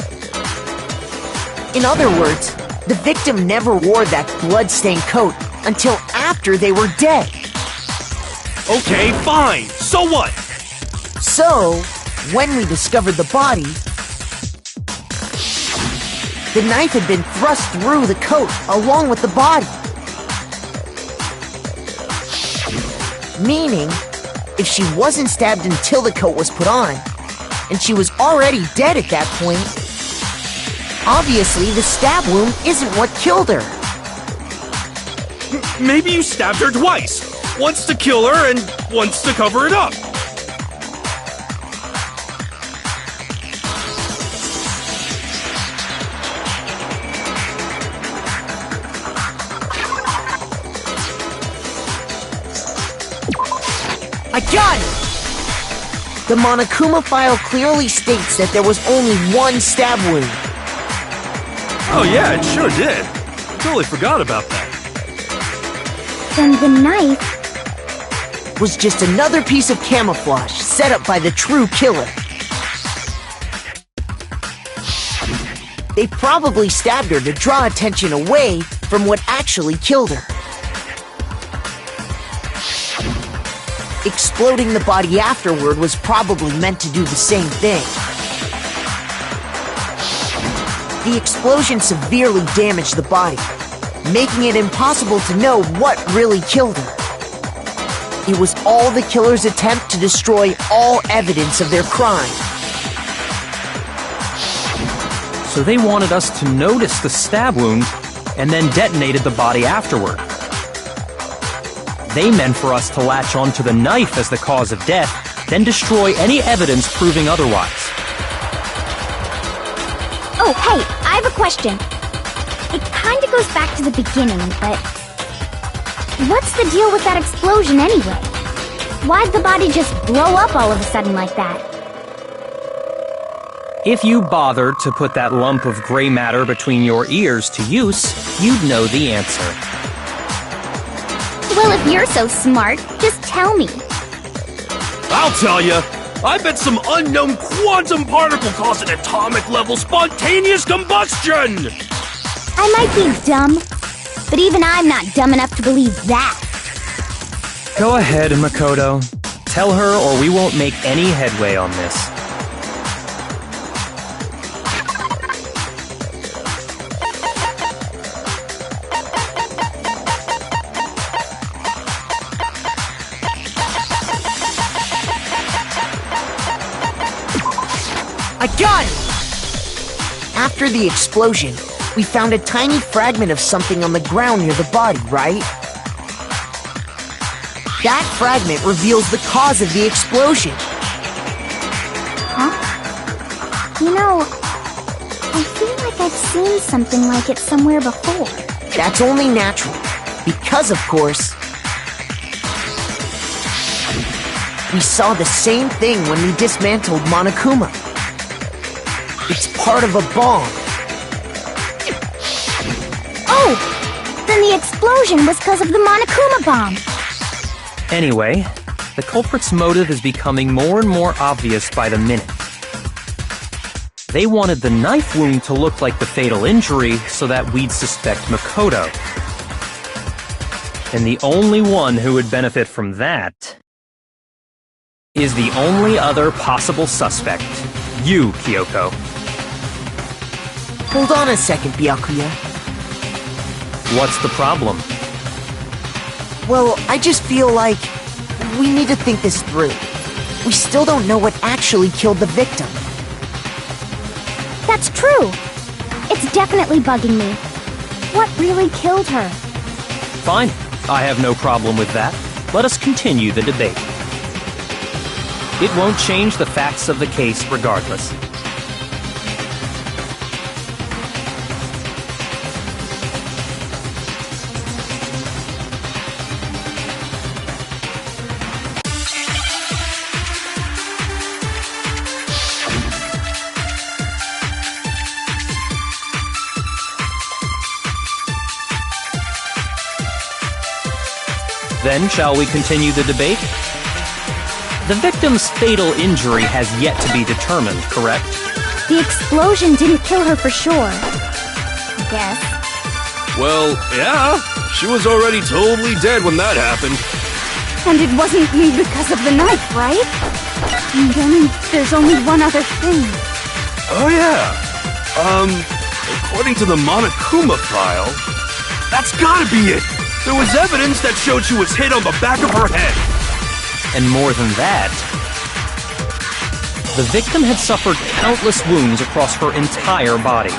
In other words, the victim never wore that blood-stained coat until after they were dead. Okay, fine. So what? So, when we discovered the body, the knife had been thrust through the coat along with the body. Meaning, if she wasn't stabbed until the coat was put on, and she was already dead at that point, obviously the stab wound isn't what killed her. Maybe you stabbed her twice. Once to kill her and once to cover it up. I got it! The Monokuma file clearly states that there was only one stab wound. Oh yeah, it sure did. Totally forgot about that. Then the knife... Was just another piece of camouflage set up by the true killer. They probably stabbed her to draw attention away from what actually killed her. Exploding the body afterward was probably meant to do the same thing. The explosion severely damaged the body, making it impossible to know what really killed her. It was all the killer's attempt to destroy all evidence of their crime. So they wanted us to notice the stab wound and then detonated the body afterward. They meant for us to latch onto the knife as the cause of death, then destroy any evidence proving otherwise. Oh, hey, I have a question. It kinda goes back to the beginning, but... What's the deal with that explosion anyway? Why'd the body just blow up all of a sudden like that? If you bothered to put that lump of gray matter between your ears to use, you'd know the answer. Well, if you're so smart, just tell me. I'll tell you. I bet some unknown quantum particle caused an atomic-level spontaneous combustion! I might be dumb, but even I'm not dumb enough to believe that. Go ahead, Makoto. Tell her or we won't make any headway on this. I got it! After the explosion, we found a tiny fragment of something on the ground near the body, right? That fragment reveals the cause of the explosion. Huh? You know, I feel like I've seen something like it somewhere before. That's only natural. Because, of course, we saw the same thing when we dismantled Monokuma. It's part of a bomb. Oh! Then the explosion was because of the Monokuma bomb. Anyway, the culprit's motive is becoming more and more obvious by the minute. They wanted the knife wound to look like the fatal injury so that we'd suspect Makoto. And the only one who would benefit from that is the only other possible suspect, you, Kyoko. Hold on a second, Byakuya. What's the problem? Well, I just feel like we need to think this through. We still don't know what actually killed the victim. That's true. It's definitely bugging me. What really killed her? Fine. I have no problem with that. Let us continue the debate. It won't change the facts of the case regardless. Then, shall we continue the debate? The victim's fatal injury has yet to be determined, correct? The explosion didn't kill her for sure. I guess. Well, yeah. She was already totally dead when that happened. And it wasn't because of the knife, right? And then there's only one other thing. Oh, yeah. According to the Monokuma file, that's gotta be it. There was evidence that showed she was hit on the back of her head. And more than that, the victim had suffered countless wounds across her entire body.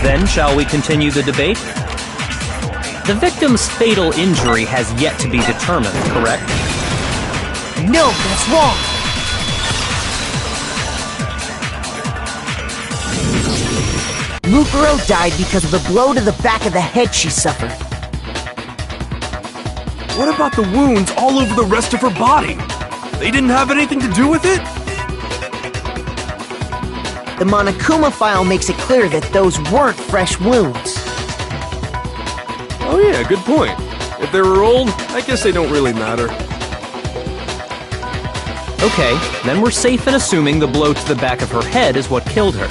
Then, shall we continue the debate? The victim's fatal injury has yet to be determined, correct? No, that's wrong! Mukuro died because of the blow to the back of the head she suffered. What about the wounds all over the rest of her body? They didn't have anything to do with it? The Monokuma file makes it clear that those weren't fresh wounds. Oh yeah, good point. If they were old, I guess they don't really matter. Okay, then we're safe in assuming the blow to the back of her head is what killed her.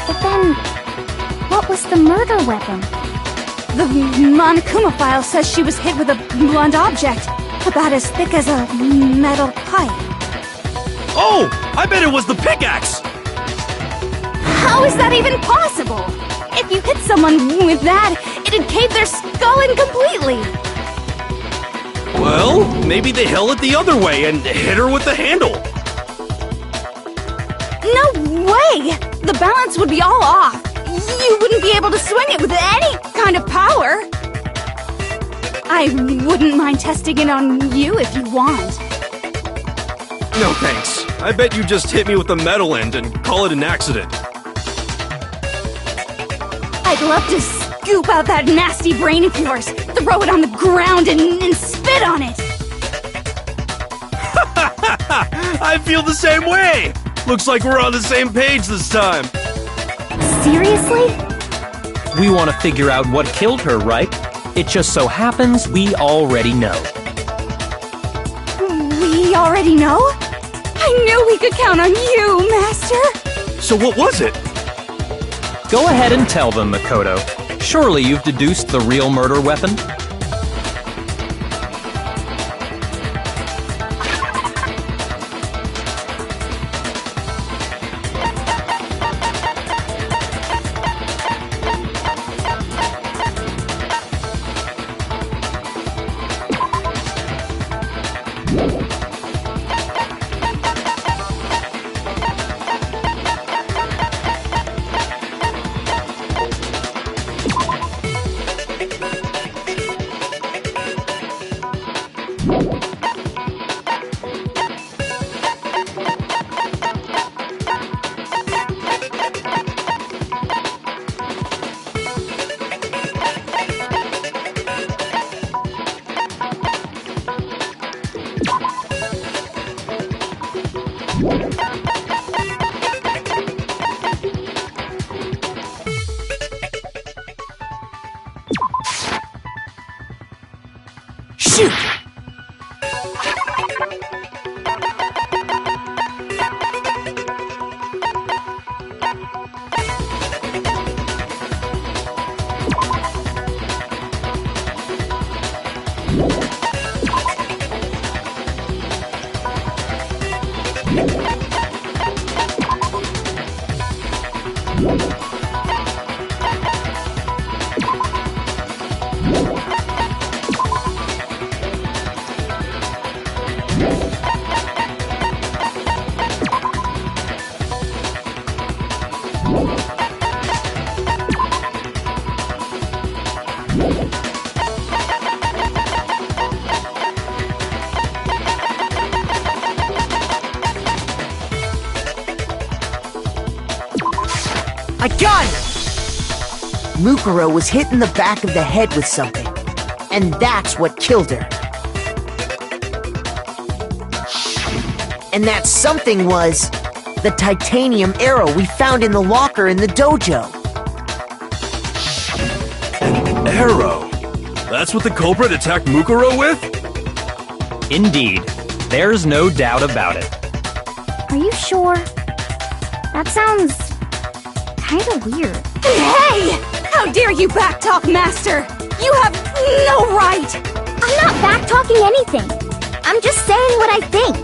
But then, what was the murder weapon? The Monokuma file says she was hit with a blunt object, about as thick as a metal pipe. Oh! I bet it was the pickaxe! How is that even possible? If you hit someone with that, it'd cave their skull in completely. Well, maybe they held it the other way and hit her with the handle. No way! The balance would be all off. You wouldn't be able to swing it with any kind of power. I wouldn't mind testing it on you if you want. No thanks. I bet you just hit me with the metal end and call it an accident. I'd love to scoop out that nasty brain of yours, throw it on the ground and spit on it. I feel the same way! Looks like we're on the same page this time. Seriously? We want to figure out what killed her, right? It just so happens we already know. We already know? I knew we could count on you, Master! So what was it? Go ahead and tell them, Makoto. Surely you've deduced the real murder weapon? Shoot! I got her! Mukuro was hit in the back of the head with something, and that's what killed her. And that something was the titanium arrow we found in the locker in the dojo. An arrow? That's what the culprit attacked Mukuro with? Indeed. There's no doubt about it. Are you sure? That sounds kinda weird. Hey! How dare you backtalk, Master! You have no right! I'm not backtalking anything. I'm just saying what I think.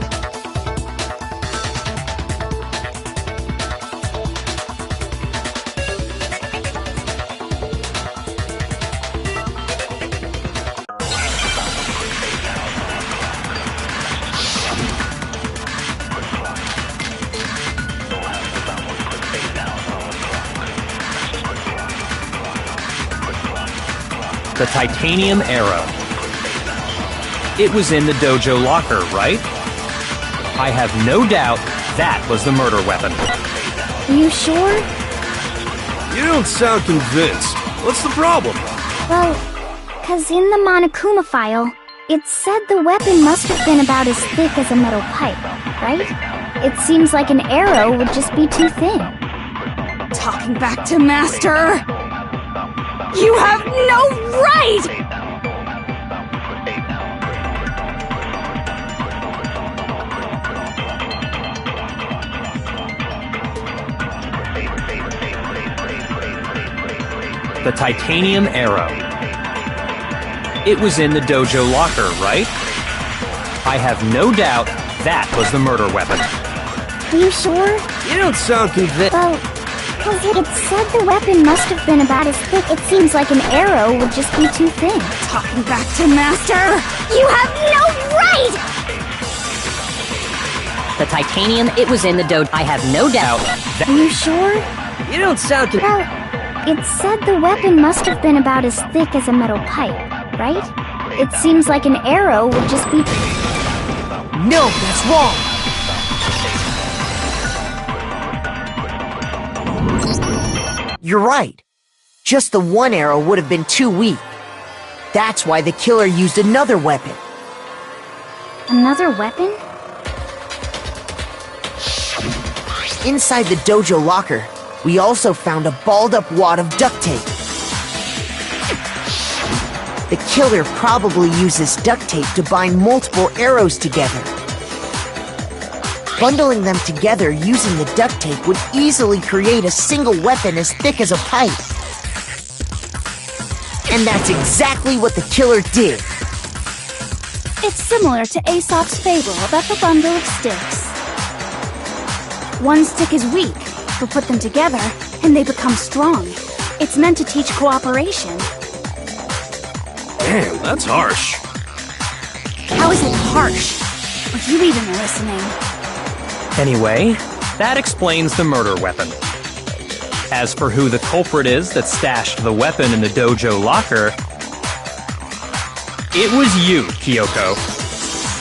The titanium arrow. It was in the dojo locker, right? I have no doubt that was the murder weapon. Are you sure? You don't sound convinced. What's the problem? Well, 'cause in the Monokuma file, it said the weapon must have been about as thick as a metal pipe, right? It seems like an arrow would just be too thin. Talking back to Master! You have no right! The titanium arrow. It was in the dojo locker, right? I have no doubt that was the murder weapon. Are you sure? You don't sound convinced. Well, 'cause it said the weapon must have been about as thick. It seems like an arrow would just be too thin. Talking back to Master! You have no right! The titanium, it was in the dojo. I have no doubt. Are you sure? You don't sound Well, it said the weapon must have been about as thick as a metal pipe, right? It seems like an arrow would just be... No, that's wrong! You're right. Just the one arrow would have been too weak. That's why the killer used another weapon. Another weapon? Inside the dojo locker, we also found a balled-up wad of duct tape. The killer probably uses duct tape to bind multiple arrows together. Bundling them together using the duct tape would easily create a single weapon as thick as a pipe. And that's exactly what the killer did. It's similar to Aesop's fable about the bundle of sticks. One stick is weak, but put them together, and they become strong. It's meant to teach cooperation. Damn, that's harsh. How is it harsh? Are you even listening? Anyway, that explains the murder weapon. As for who the culprit is that stashed the weapon in the dojo locker, it was you, Kyoko.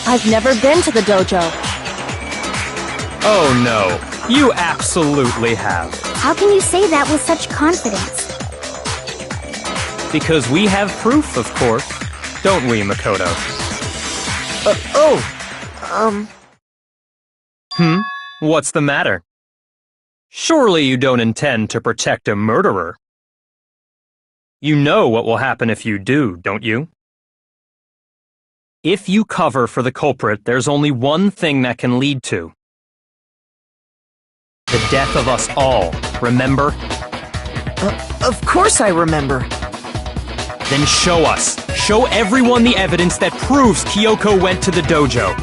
I've never been to the dojo. Oh no, you absolutely have. How can you say that with such confidence? Because we have proof, of course. Don't we, Makoto? What's the matter? Surely you don't intend to protect a murderer. You know what will happen if you do, don't you? If you cover for the culprit, there's only one thing that can lead to the death of us all, remember? Of course I remember. Then show us. Show everyone the evidence that proves Kyoko went to the dojo.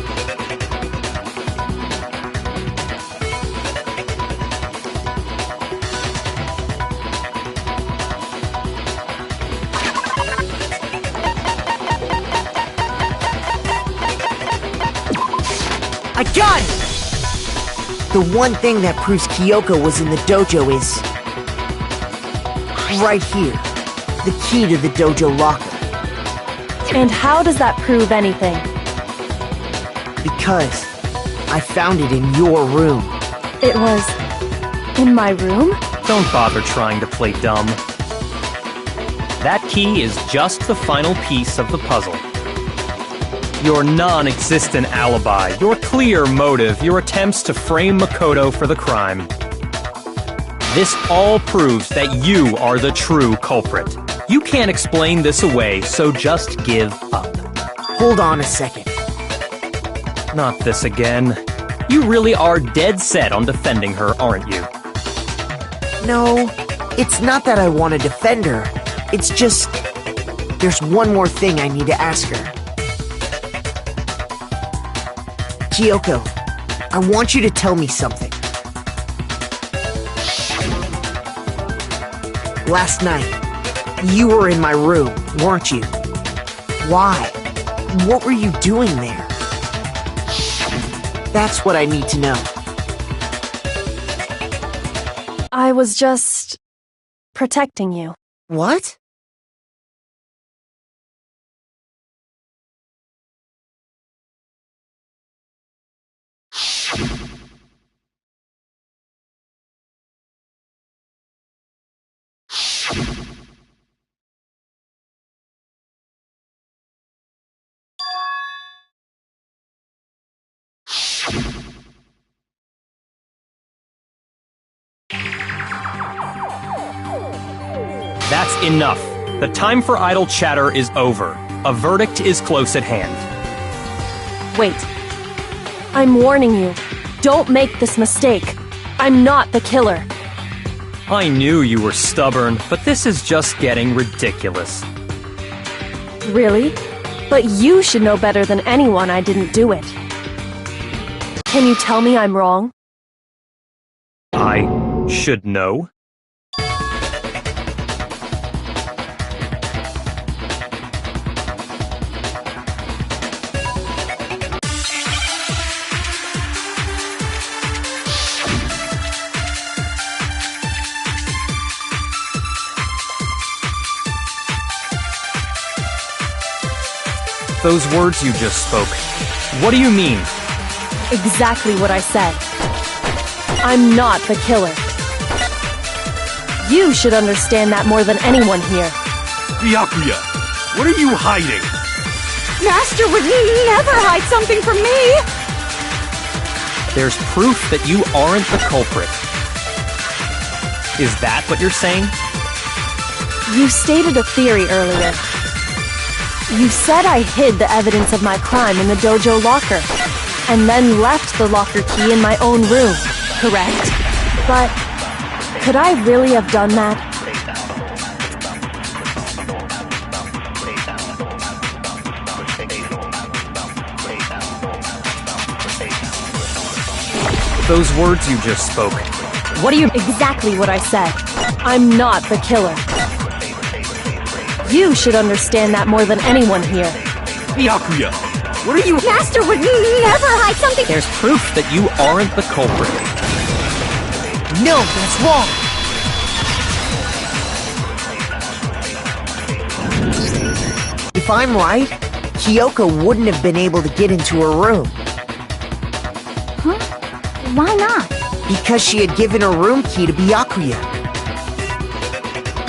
I got it! The one thing that proves Kyoko was in the dojo is right here. The key to the dojo locker. And how does that prove anything? Because I found it in your room. It was in my room? Don't bother trying to play dumb. That key is just the final piece of the puzzle. Your non-existent alibi, your clear motive, your attempts to frame Makoto for the crime. This all proves that you are the true culprit. You can't explain this away, so just give up. Hold on a second. Not this again. You really are dead set on defending her, aren't you? No, it's not that I want to defend her. It's just there's one more thing I need to ask her. Kyoko, I want you to tell me something. Last night, you were in my room, weren't you? Why? What were you doing there? That's what I need to know. I was just protecting you. What? That's enough. The time for idle chatter is over. A verdict is close at hand. Wait. I'm warning you. Don't make this mistake. I'm not the killer. I knew you were stubborn, but this is just getting ridiculous. Really? But you should know better than anyone I didn't do it. Can you tell me I'm wrong? I should know? Those words you just spoke, what do you mean? Exactly what I said. I'm not the killer. You should understand that more than anyone here. Byakuya, what are you hiding? Master would never hide something from me! There's proof that you aren't the culprit. Is that what you're saying? You stated a theory earlier. You said I hid the evidence of my crime in the dojo locker, and then left the locker key in my own room, correct? But could I really have done that? Those words you just spoke, what do you... Exactly what I said. I'm not the killer. You should understand that more than anyone here. Byakuya, what are you... Master would never hide something... There's proof that you aren't the culprit. No, that's wrong! If I'm right, Kyoko wouldn't have been able to get into her room. Huh? Why not? Because she had given her room key to Byakuya.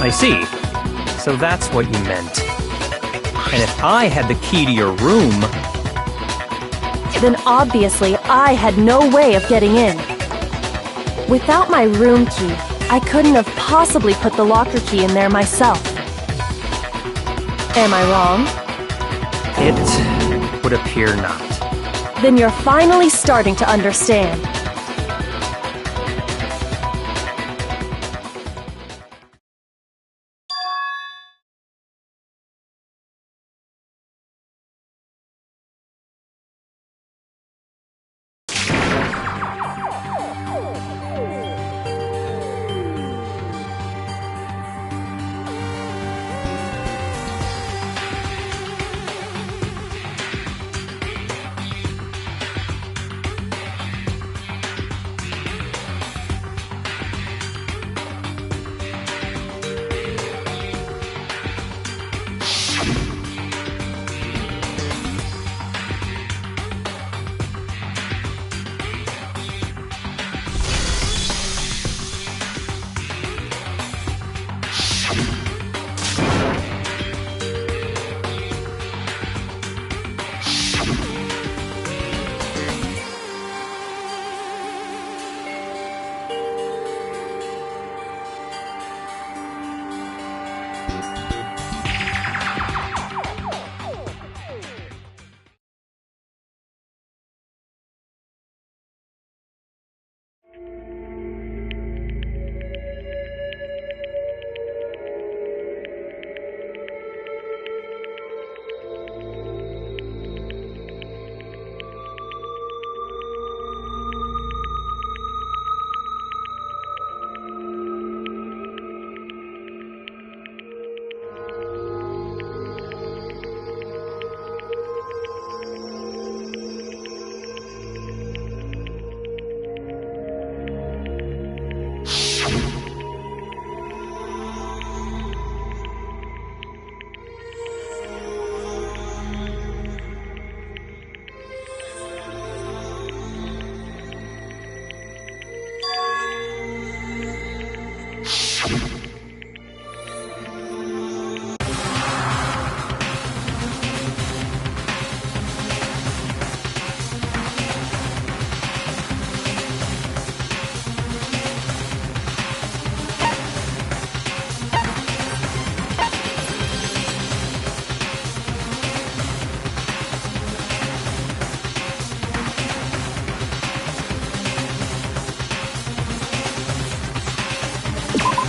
I see. So that's what you meant. And if I had the key to your room... then obviously I had no way of getting in. Without my room key, I couldn't have possibly put the locker key in there myself. Am I wrong? It would appear not. Then you're finally starting to understand.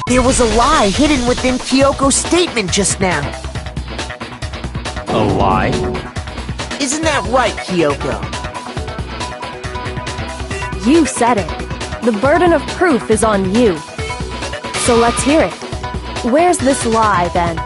There was a lie hidden within Kyoko's statement just now. A lie? Isn't that right, Kyoko? You said it. The burden of proof is on you. So let's hear it. Where's this lie, then?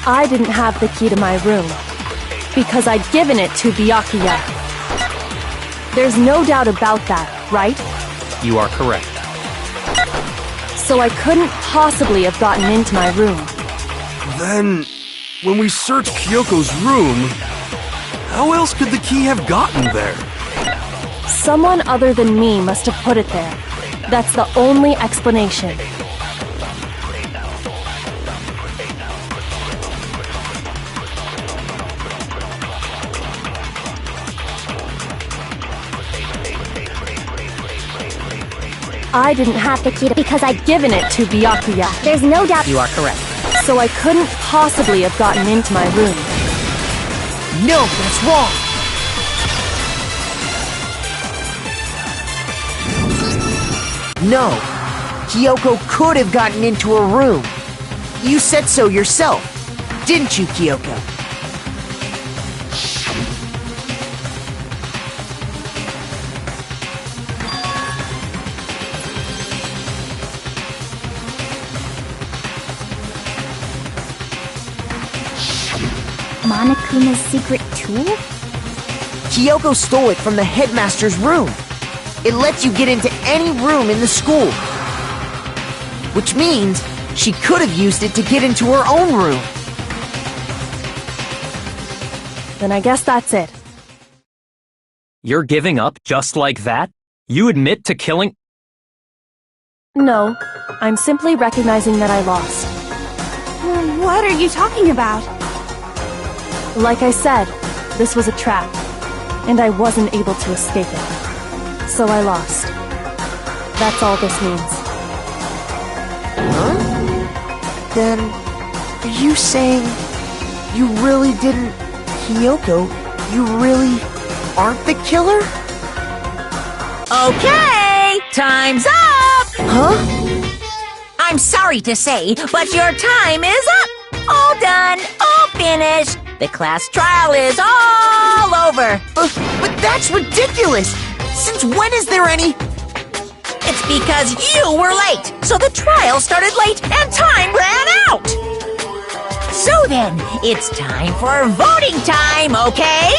I didn't have the key to my room, because I'd given it to Byakuya. There's no doubt about that, right? You are correct. So I couldn't possibly have gotten into my room. Then, when we searched Kyoko's room, how else could the key have gotten there? Someone other than me must have put it there. That's the only explanation. I didn't have the key because I'd given it to Byakuya. There's no doubt. You are correct. So I couldn't possibly have gotten into my room. No, that's wrong. No, Kyoko could have gotten into a room. You said so yourself, didn't you, Kyoko? Monokuma's secret tool? Kyoko stole it from the headmaster's room. It lets you get into any room in the school. Which means She could have used it to get into her own room. Then I guess that's it. You're giving up just like that? You admit to killing— No, I'm simply recognizing that I lost. What are you talking about? Like I said, this was a trap, and I wasn't able to escape it. So I lost. That's all this means. Huh? Then, are you saying you really didn't... Kyoko, you really aren't the killer? Okay, time's up! Huh? I'm sorry to say, but your time is up! All done, all finished! The class trial is all over! But that's ridiculous! Since when is there any... It's because you were late, so the trial started late and time ran out! So then, it's time for voting time, okay?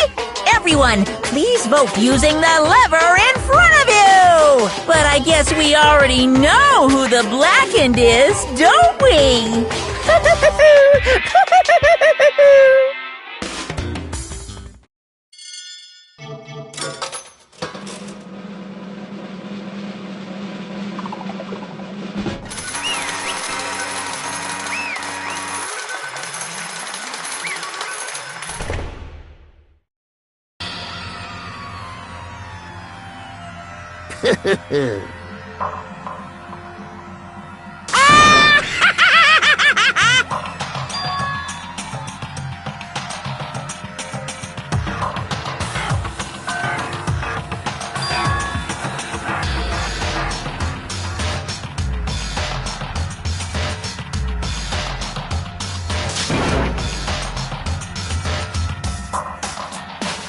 Everyone, please vote using the lever in front of you! But I guess we already know who the blackened is, don't we?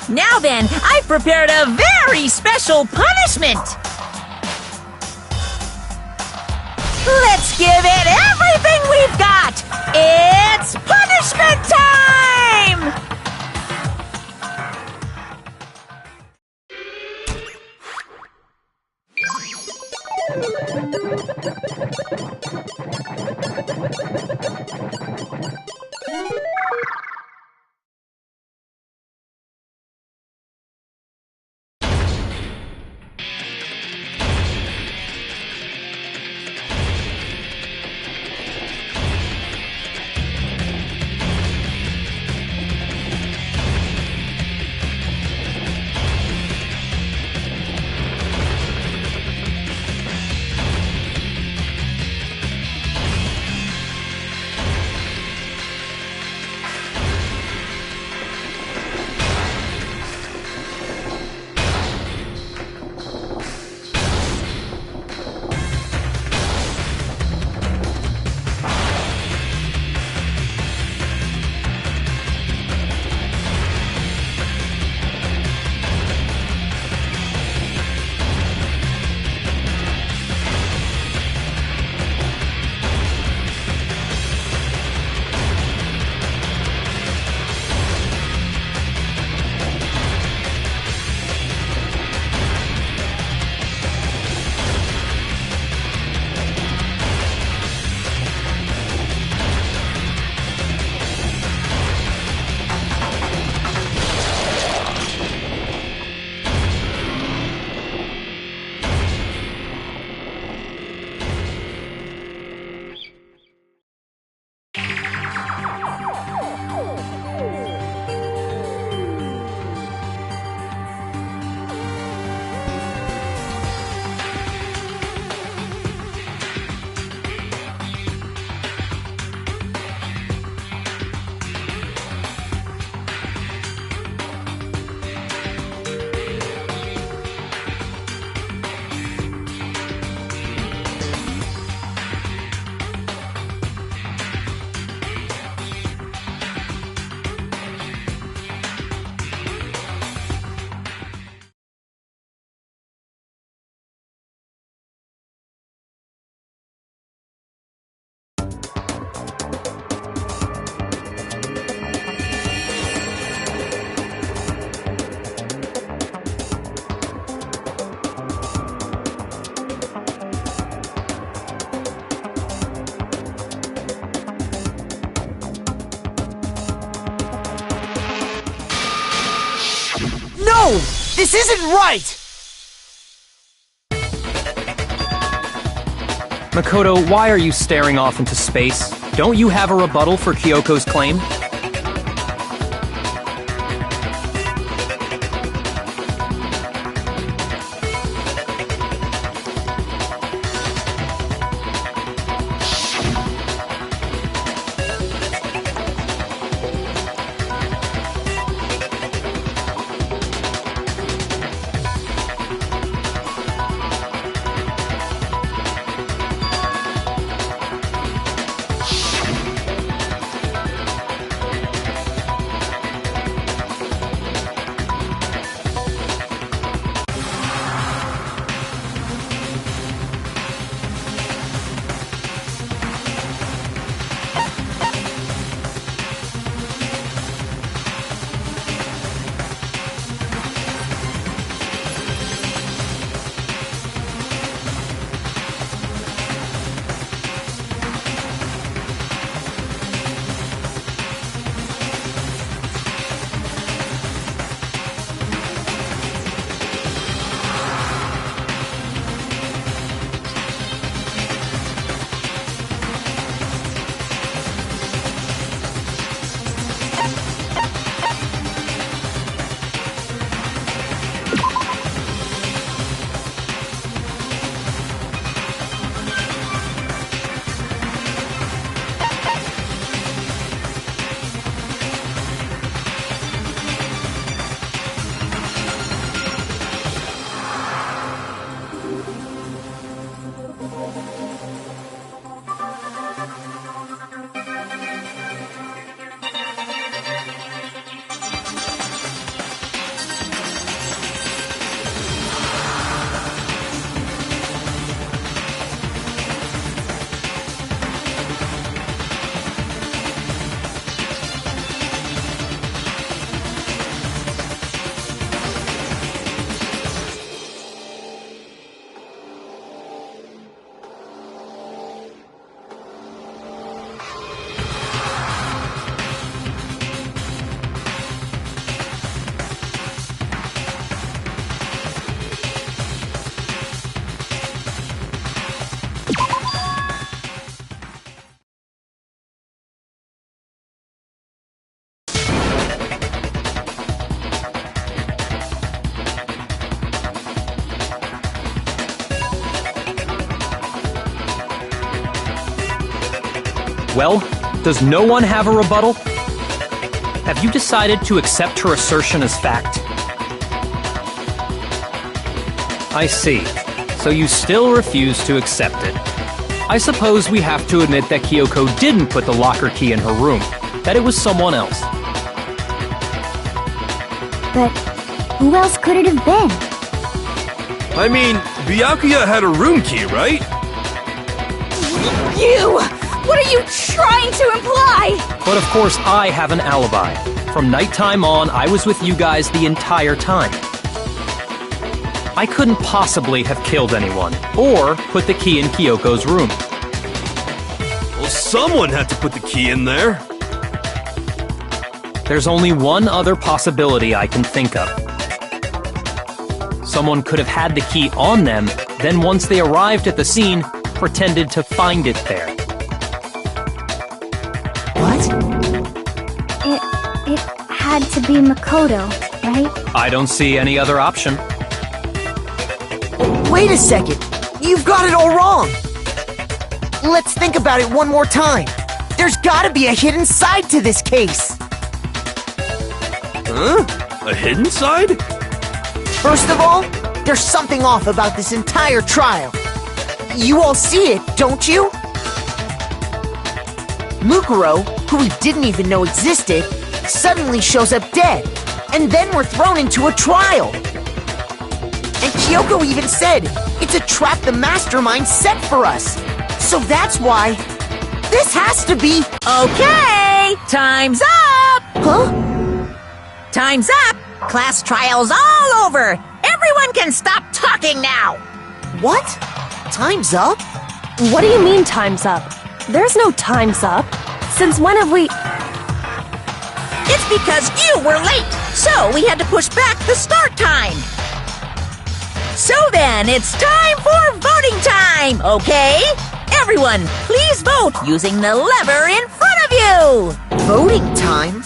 Now then, I've prepared a very special punishment! Let's give it everything we've got! It's punishment time! No! This isn't right! Makoto, why are you staring off into space? Don't you have a rebuttal for Kyoko's claim? Well, does no one have a rebuttal? Have you decided to accept her assertion as fact? I see. So you still refuse to accept it. I suppose we have to admit that Kyoko didn't put the locker key in her room, that it was someone else. But who else could it have been? I mean, Byakuya had a room key, right? You! What are you trying to imply? But of course I have an alibi. From nighttime on, I was with you guys the entire time. I couldn't possibly have killed anyone, or put the key in Kyoko's room. Well, someone had to put the key in there. There's only one other possibility I can think of. Someone could have had the key on them, then once they arrived at the scene, pretended to find it there. It had to be Makoto, right? I don't see any other option. Wait a second! You've got it all wrong! Let's think about it one more time. There's gotta be a hidden side to this case! Huh? A hidden side? First of all, there's something off about this entire trial. You all see it, don't you? Mukuro, who we didn't even know existed, suddenly shows up dead, and then we're thrown into a trial. And Kyoko even said, it's a trap the mastermind set for us. So that's why, this has to be... Okay, time's up! Huh? Time's up! Class trial's all over! Everyone can stop talking now! What? Time's up? What do you mean time's up? There's no time's up. Since when have we... It's because you were late, so we had to push back the start time. So then, it's time for voting time, okay? Everyone, please vote using the lever in front of you! Voting time?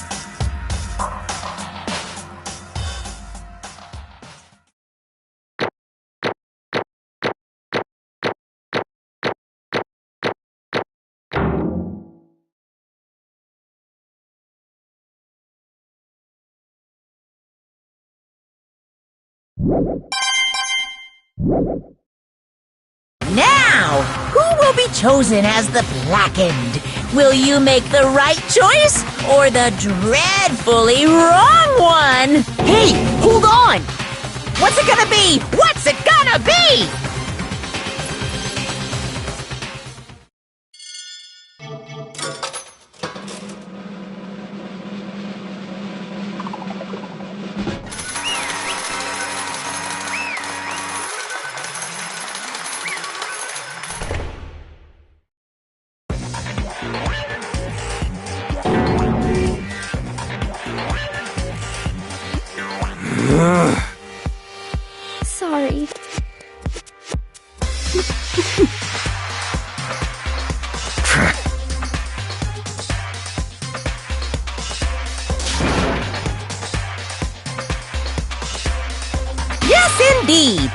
Now, who will be chosen as the Blackened? Will you make the right choice or the dreadfully wrong one? Hey, hold on! What's it gonna be? What's it gonna be? Sorry. Yes, indeed.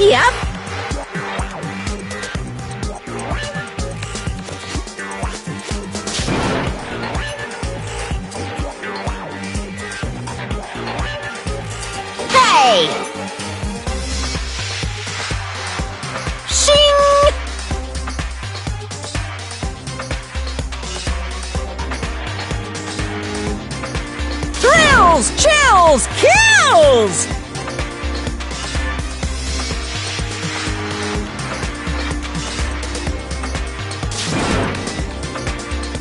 Yep. Hey! Shing! Thrills, chills, kills!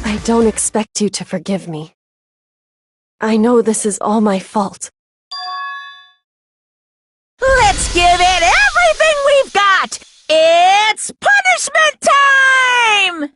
I don't expect you to forgive me. I know this is all my fault. Let's give it everything we've got! It's punishment time!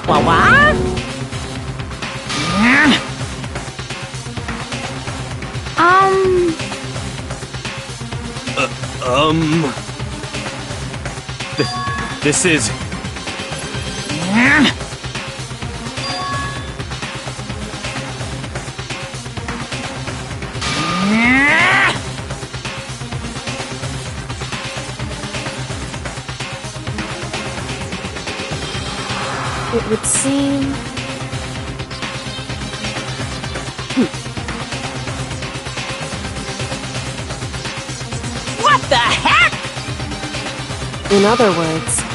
What? This is... It would seem What the heck? In other words,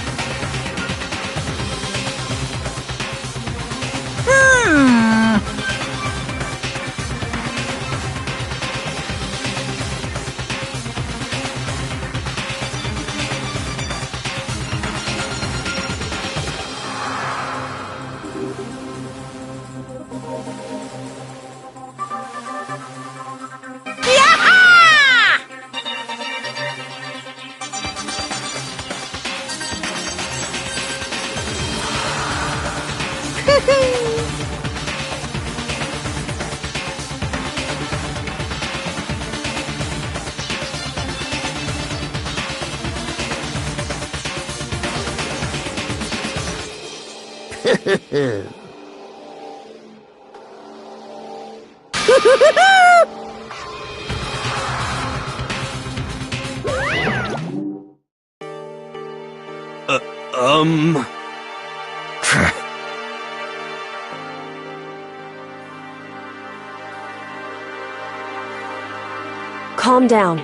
calm down.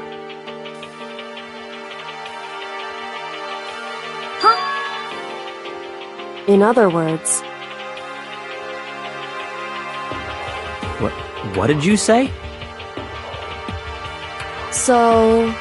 In other words, What did you say? so...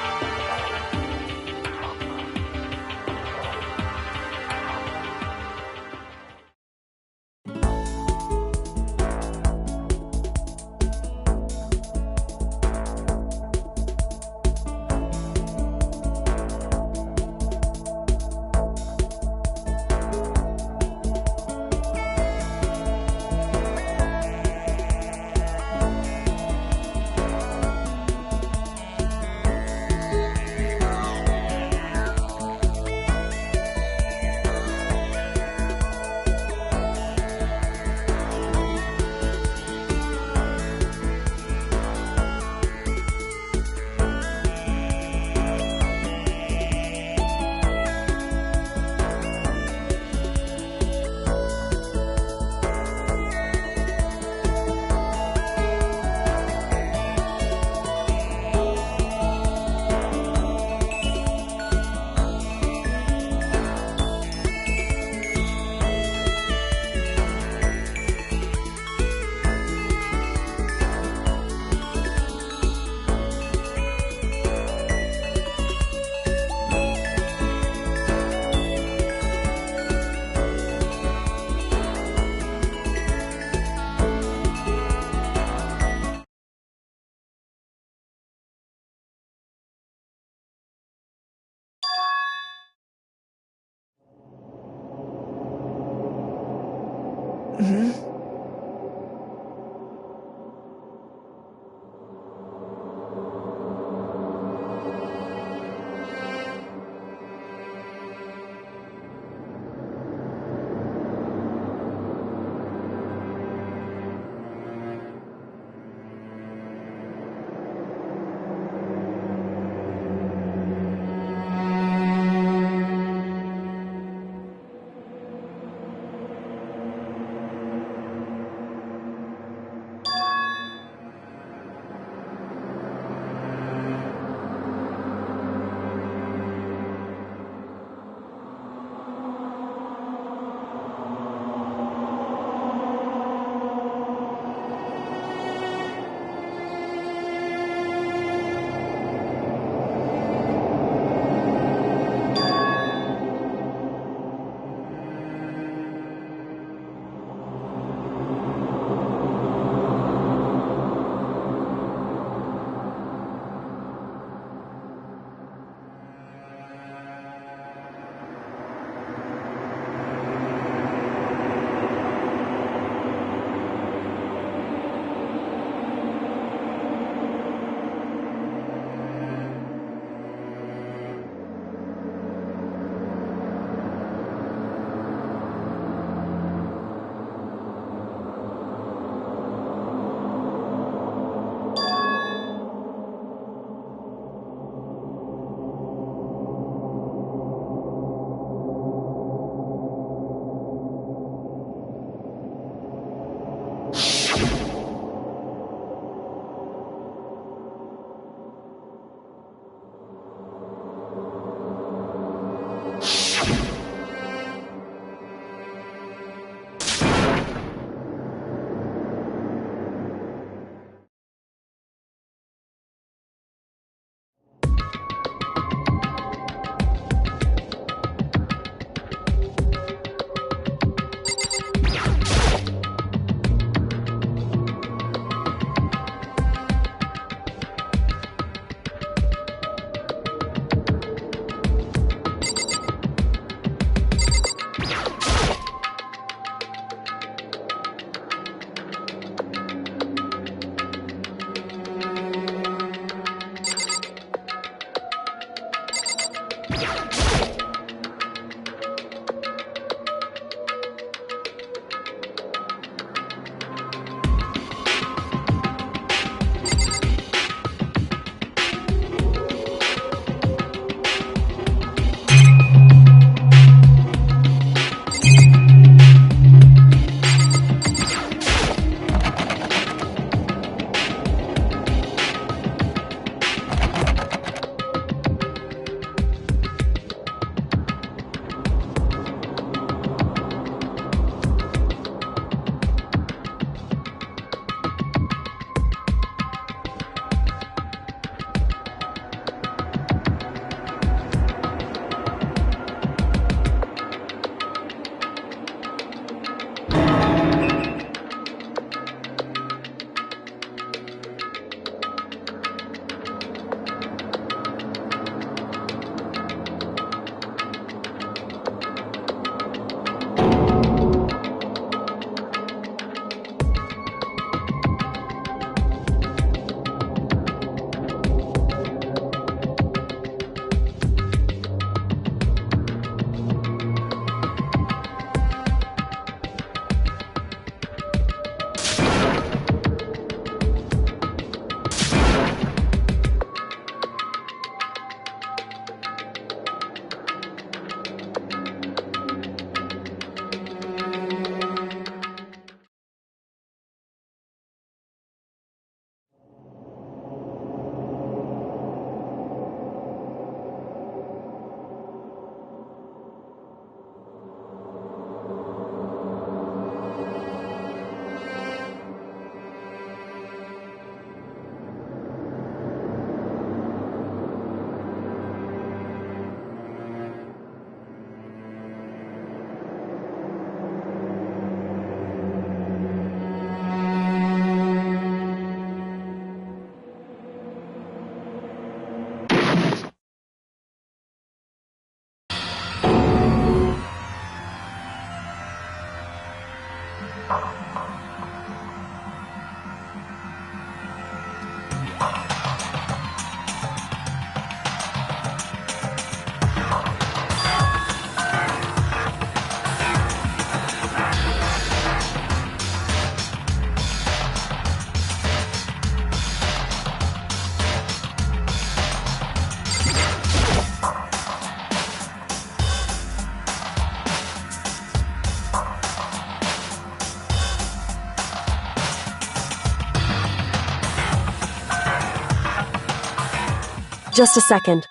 Just a second.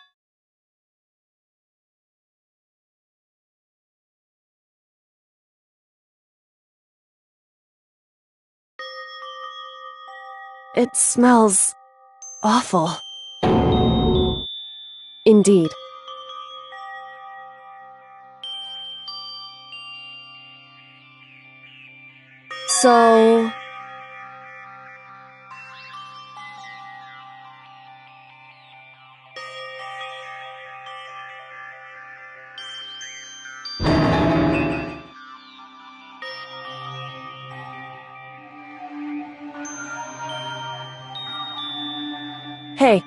It smells awful. Indeed. So... Hey.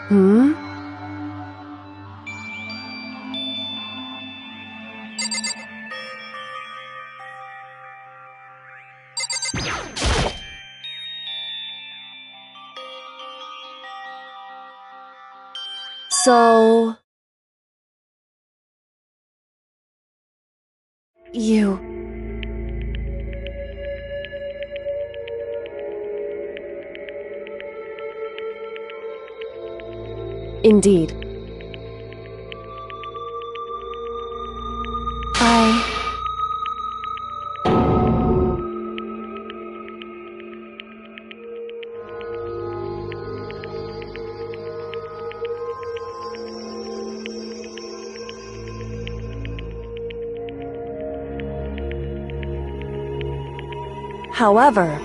Hmm? So... You... Indeed. However...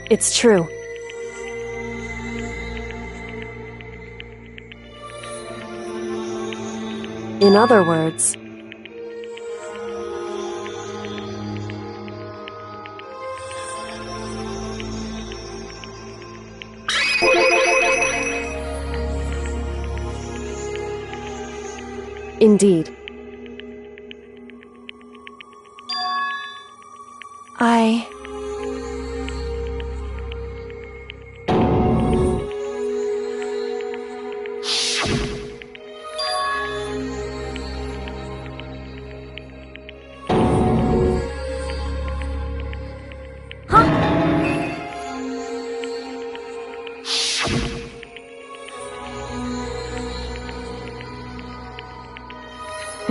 It's true. In other words... Indeed.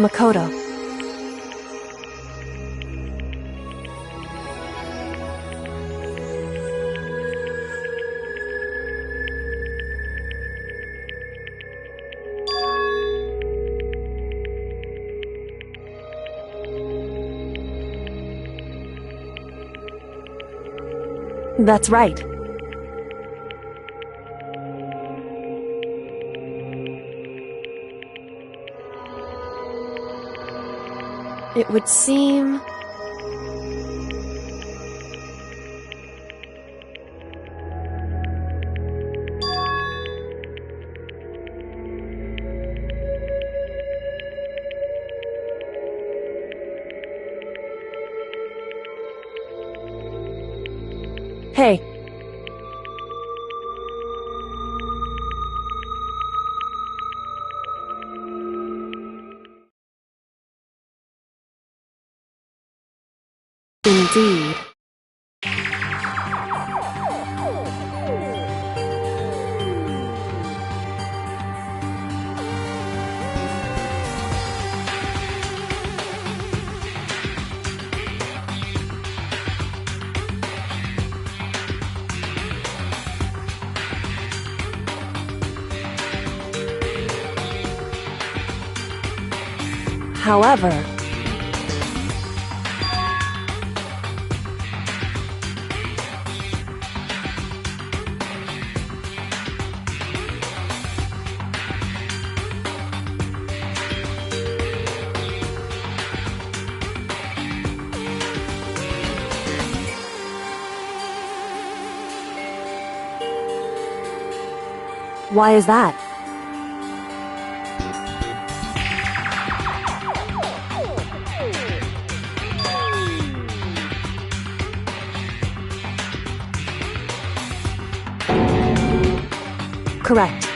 Makoto. That's right. It would seem... Hey. Indeed. However... Why is that? Correct.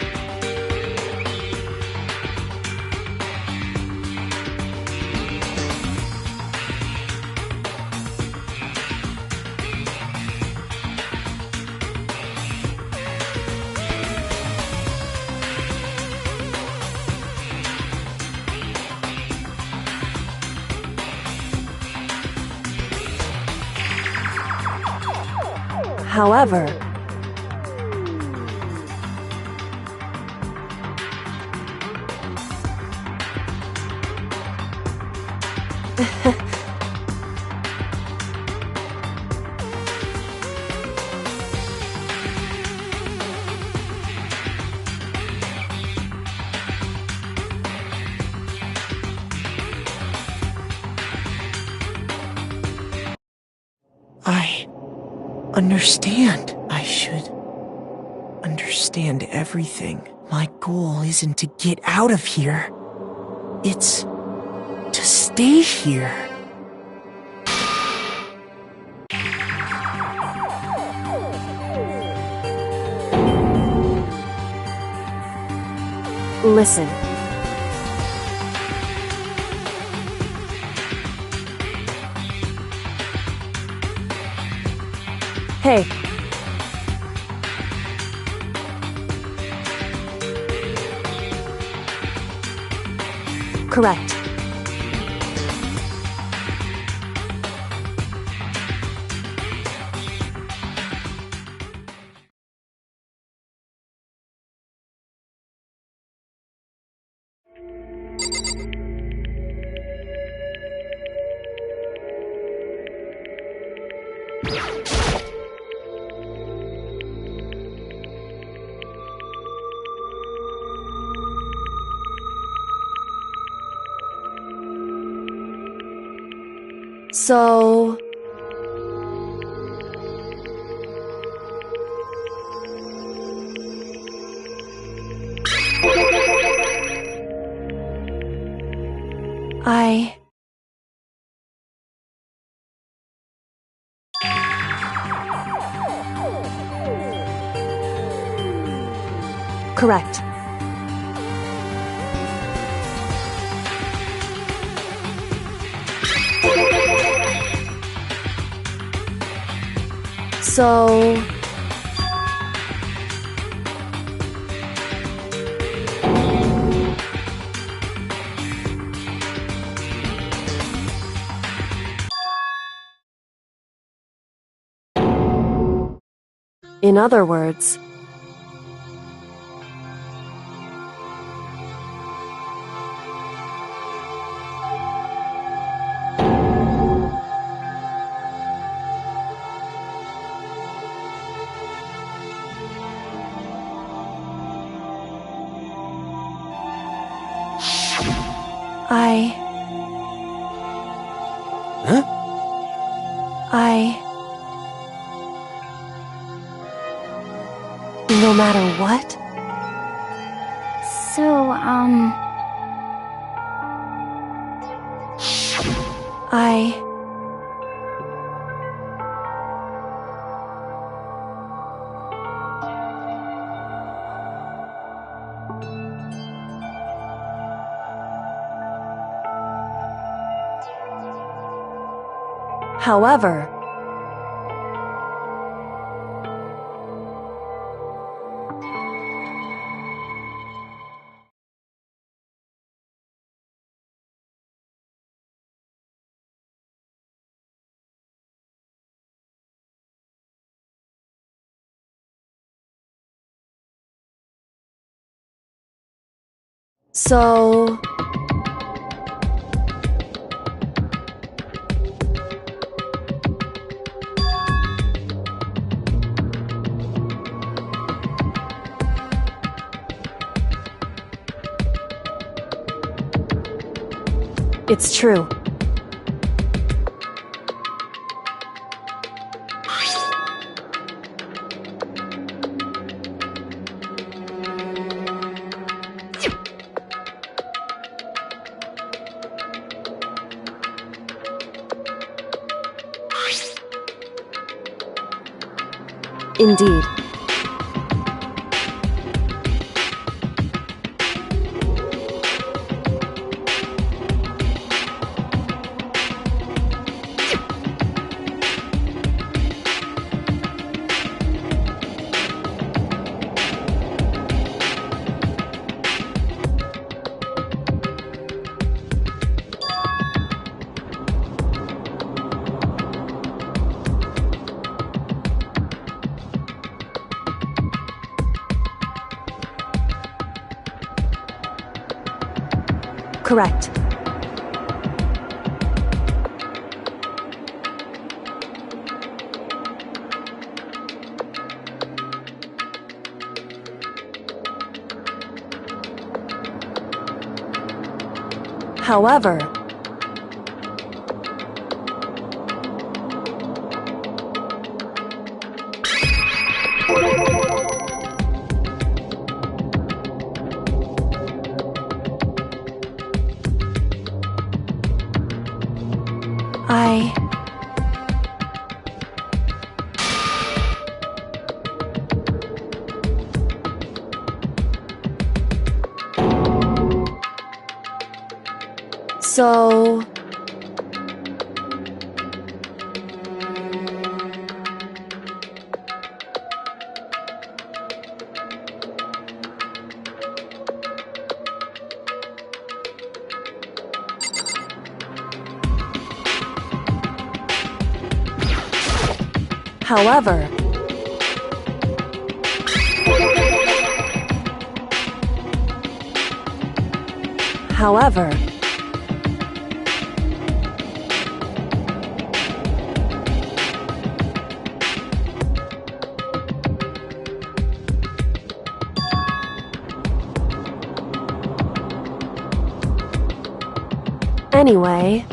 However, I understand. I should understand everything. My goal isn't to get out of here. It's to stay here. listen. Hey. Correct. So... Correct. So... In other words... Huh? No matter what? So, However... So... It's true. Indeed. Correct. However, So... However... However... Anyway...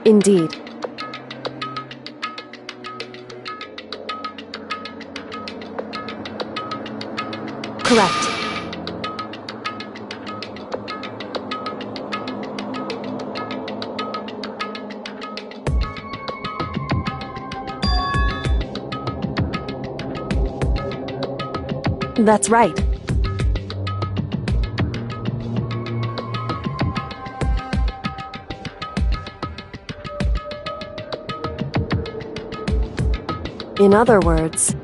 Indeed. Correct. That's right. In other words...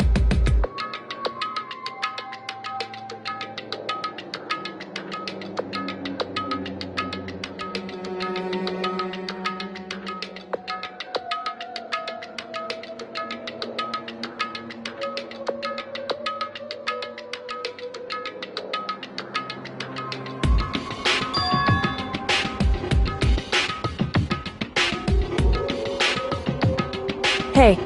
Hey.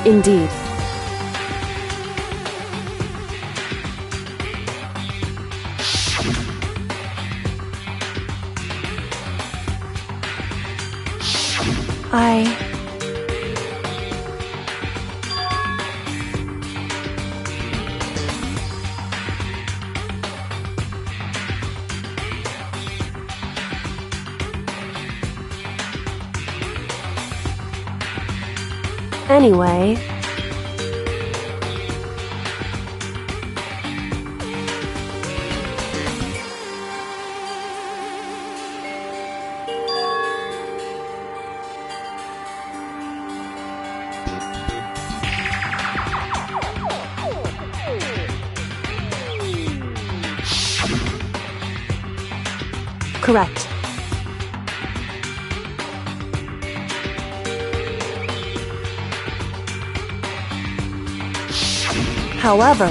Indeed. Anyway... Correct. However...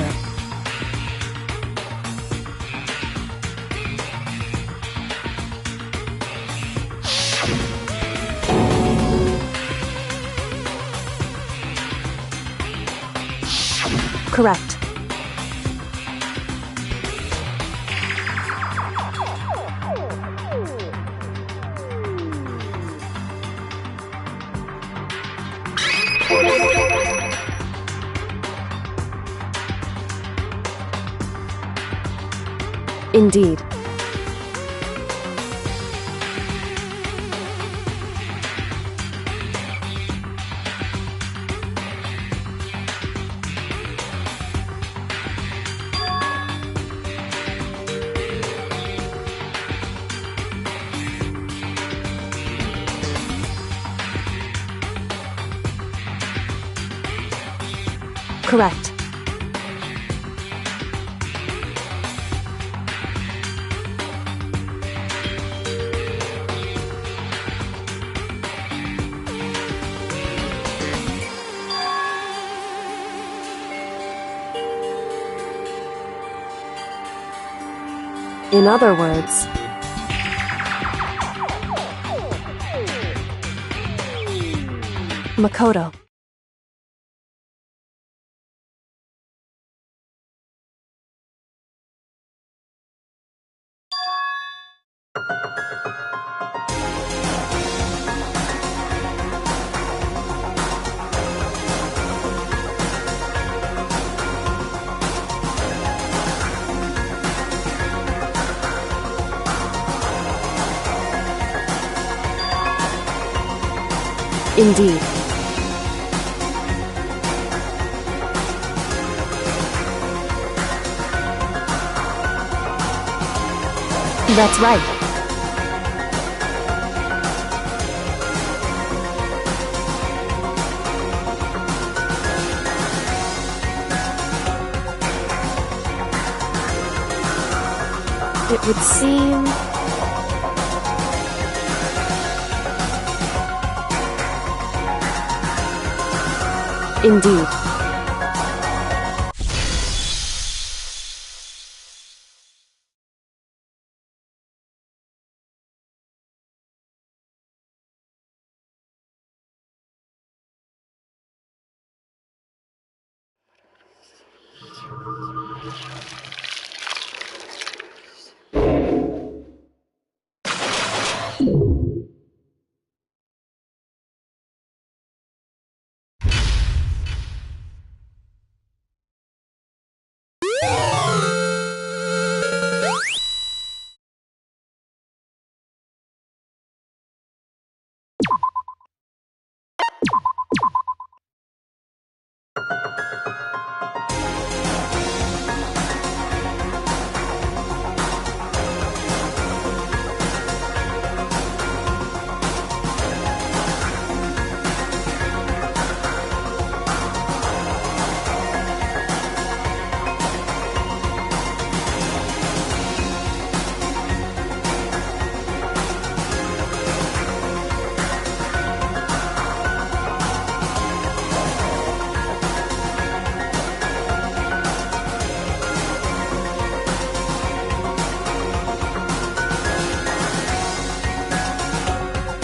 Correct. Indeed. Correct. In other words, Makoto. Indeed. That's right. It would seem... Indeed.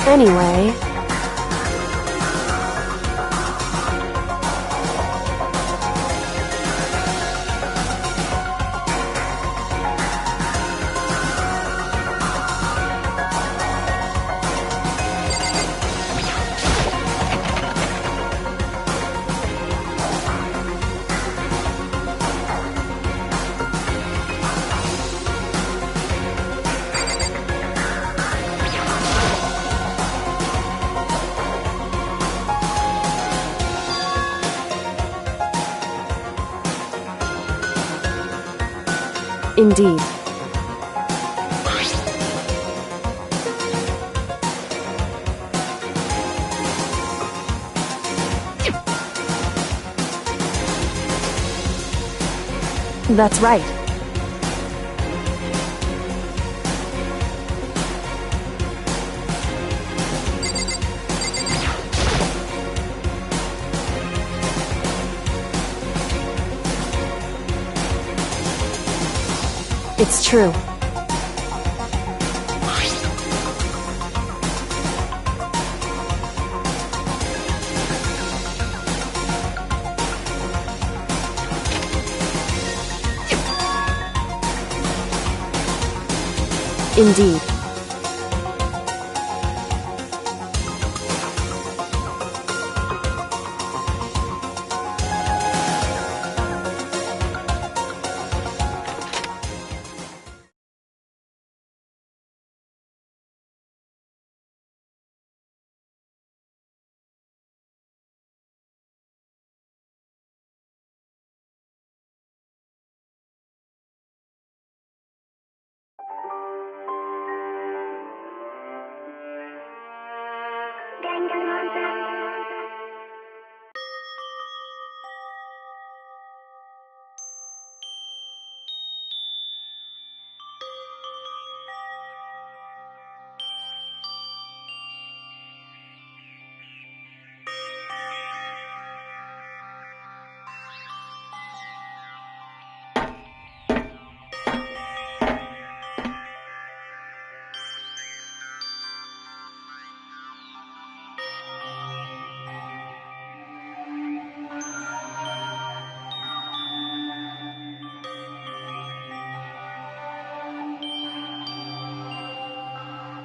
Anyway... Indeed. That's right. It's true. Indeed.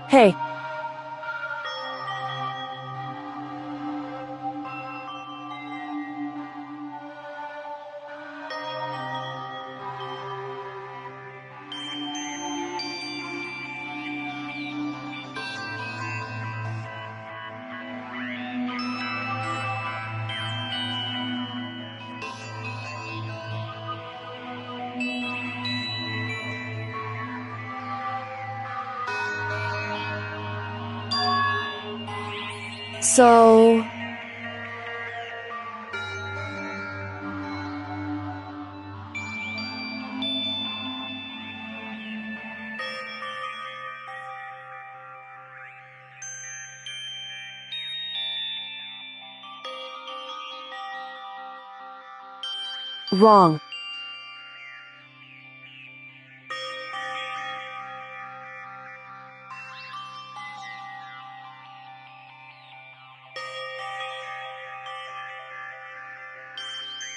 Hey. So... Wrong.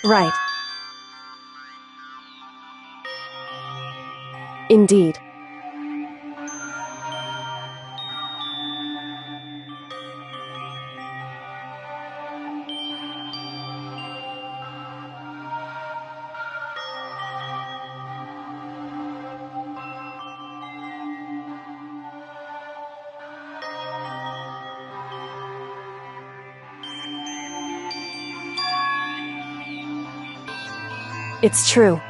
Right. Indeed. It's true.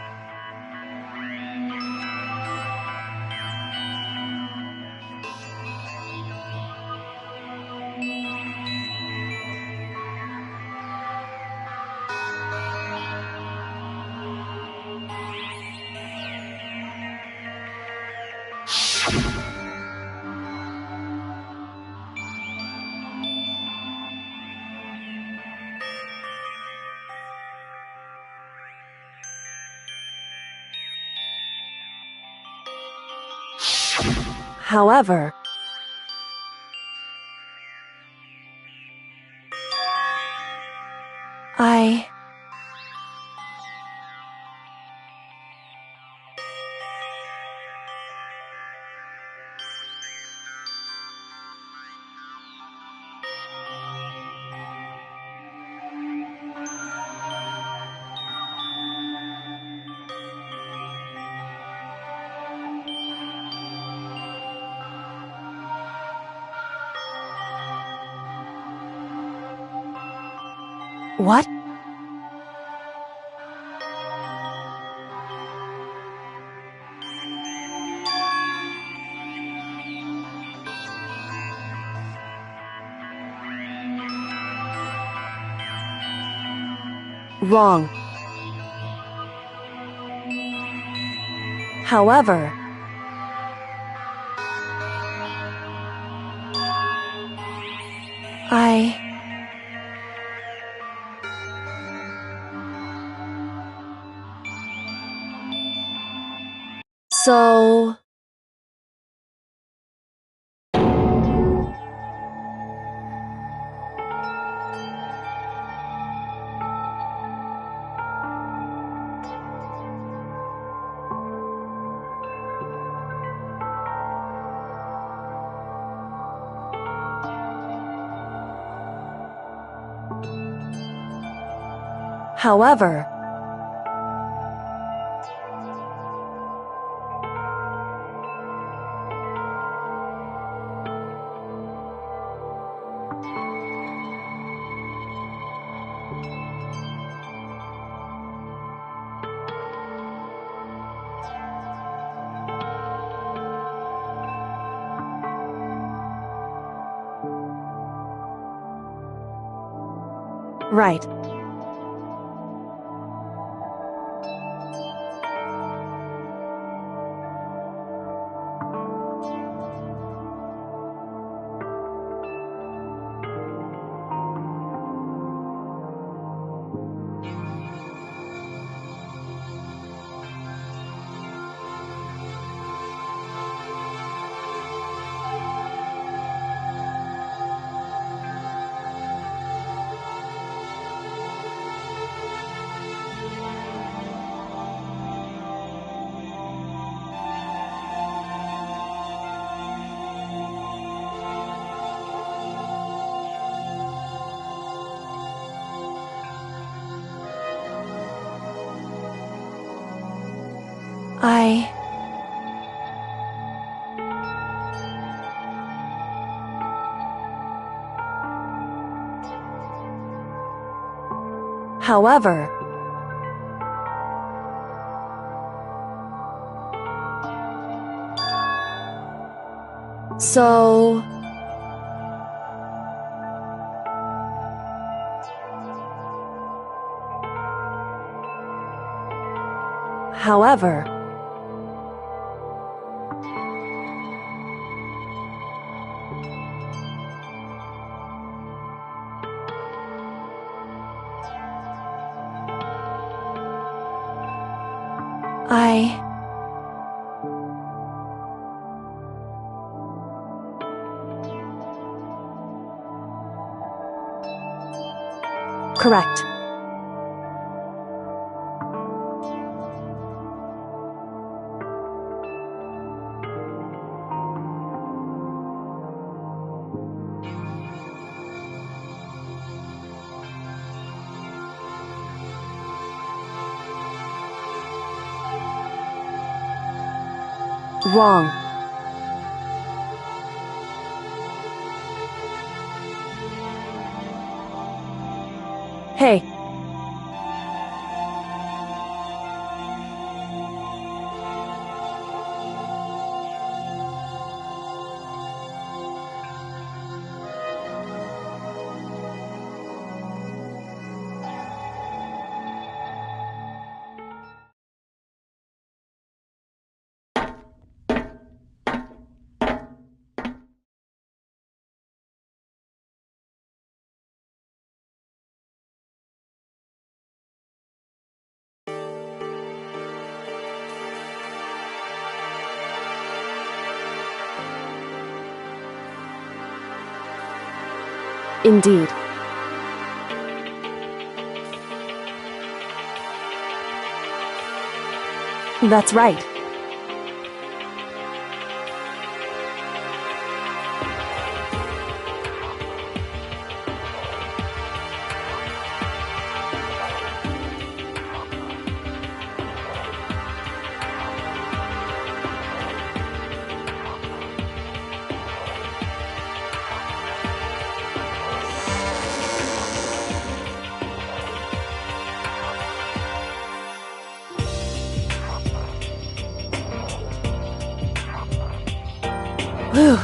However... I... What? Wrong. However... I... So... However, right. However, so... However, correct. Wrong. Hey. Indeed. That's right. Whew.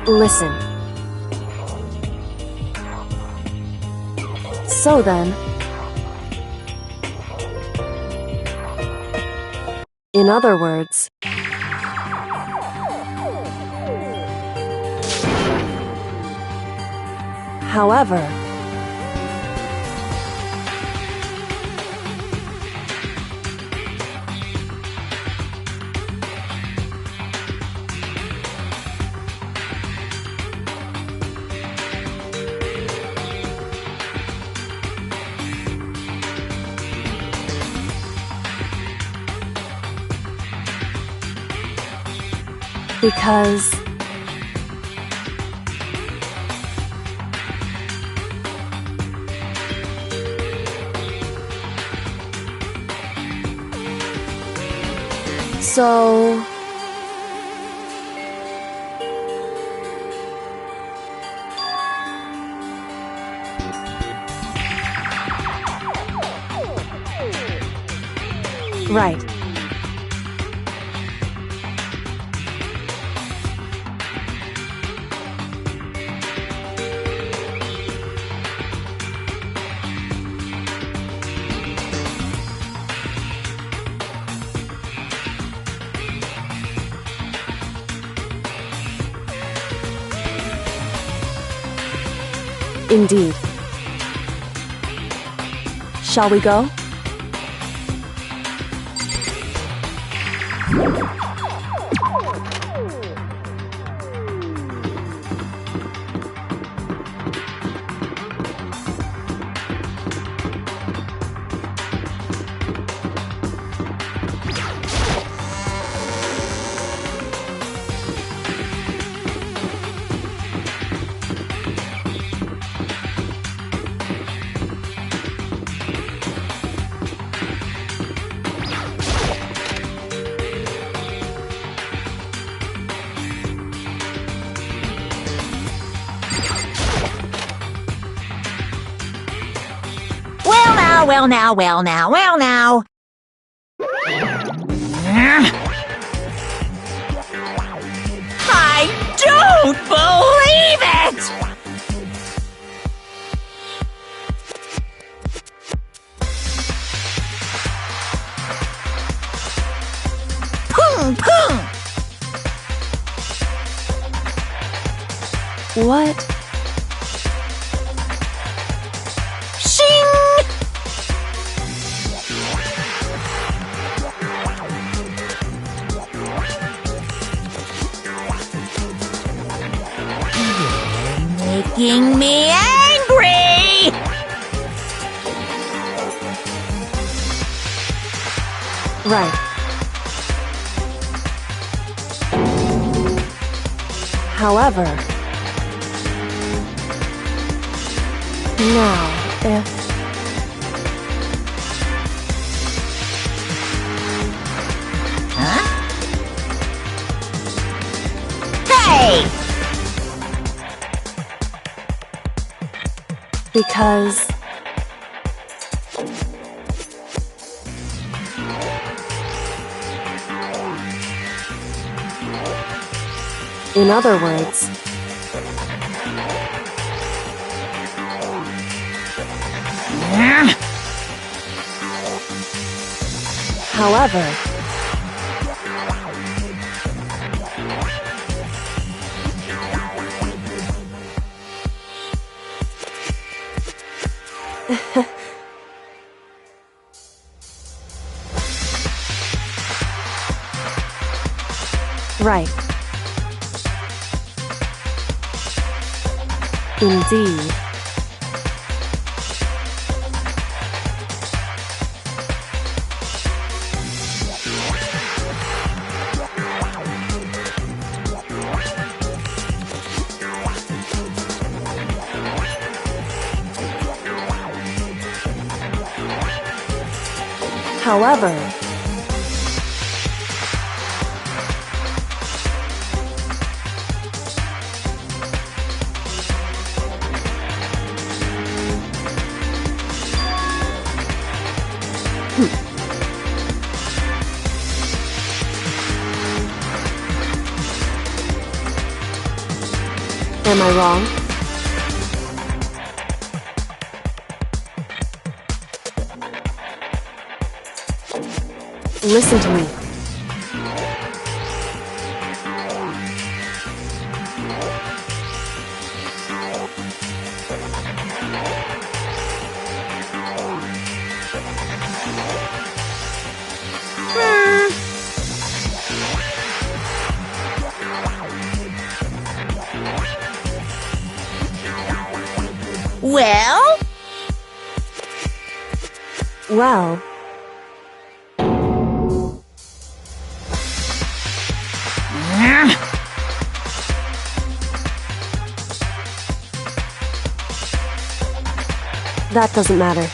Listen. So then, In other words, however, because so right. Indeed. Shall we go? Well now. I don't believe it! Pung! What? Making me angry! Right. However, now, if... Huh? Hey! Because... in other words... however... Right. Indeed. However, am I wrong? Listen to me. Well? Well, that doesn't matter.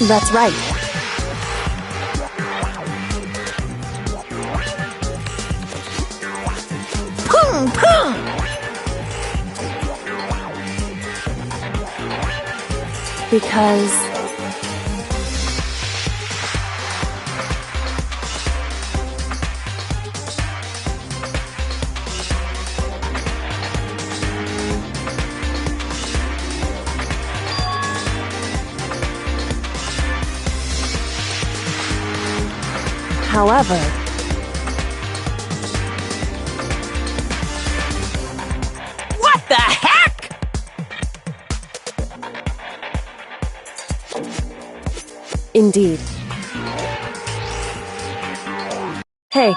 That's right. Pum pum! Because... However... What the heck? Indeed. Hey.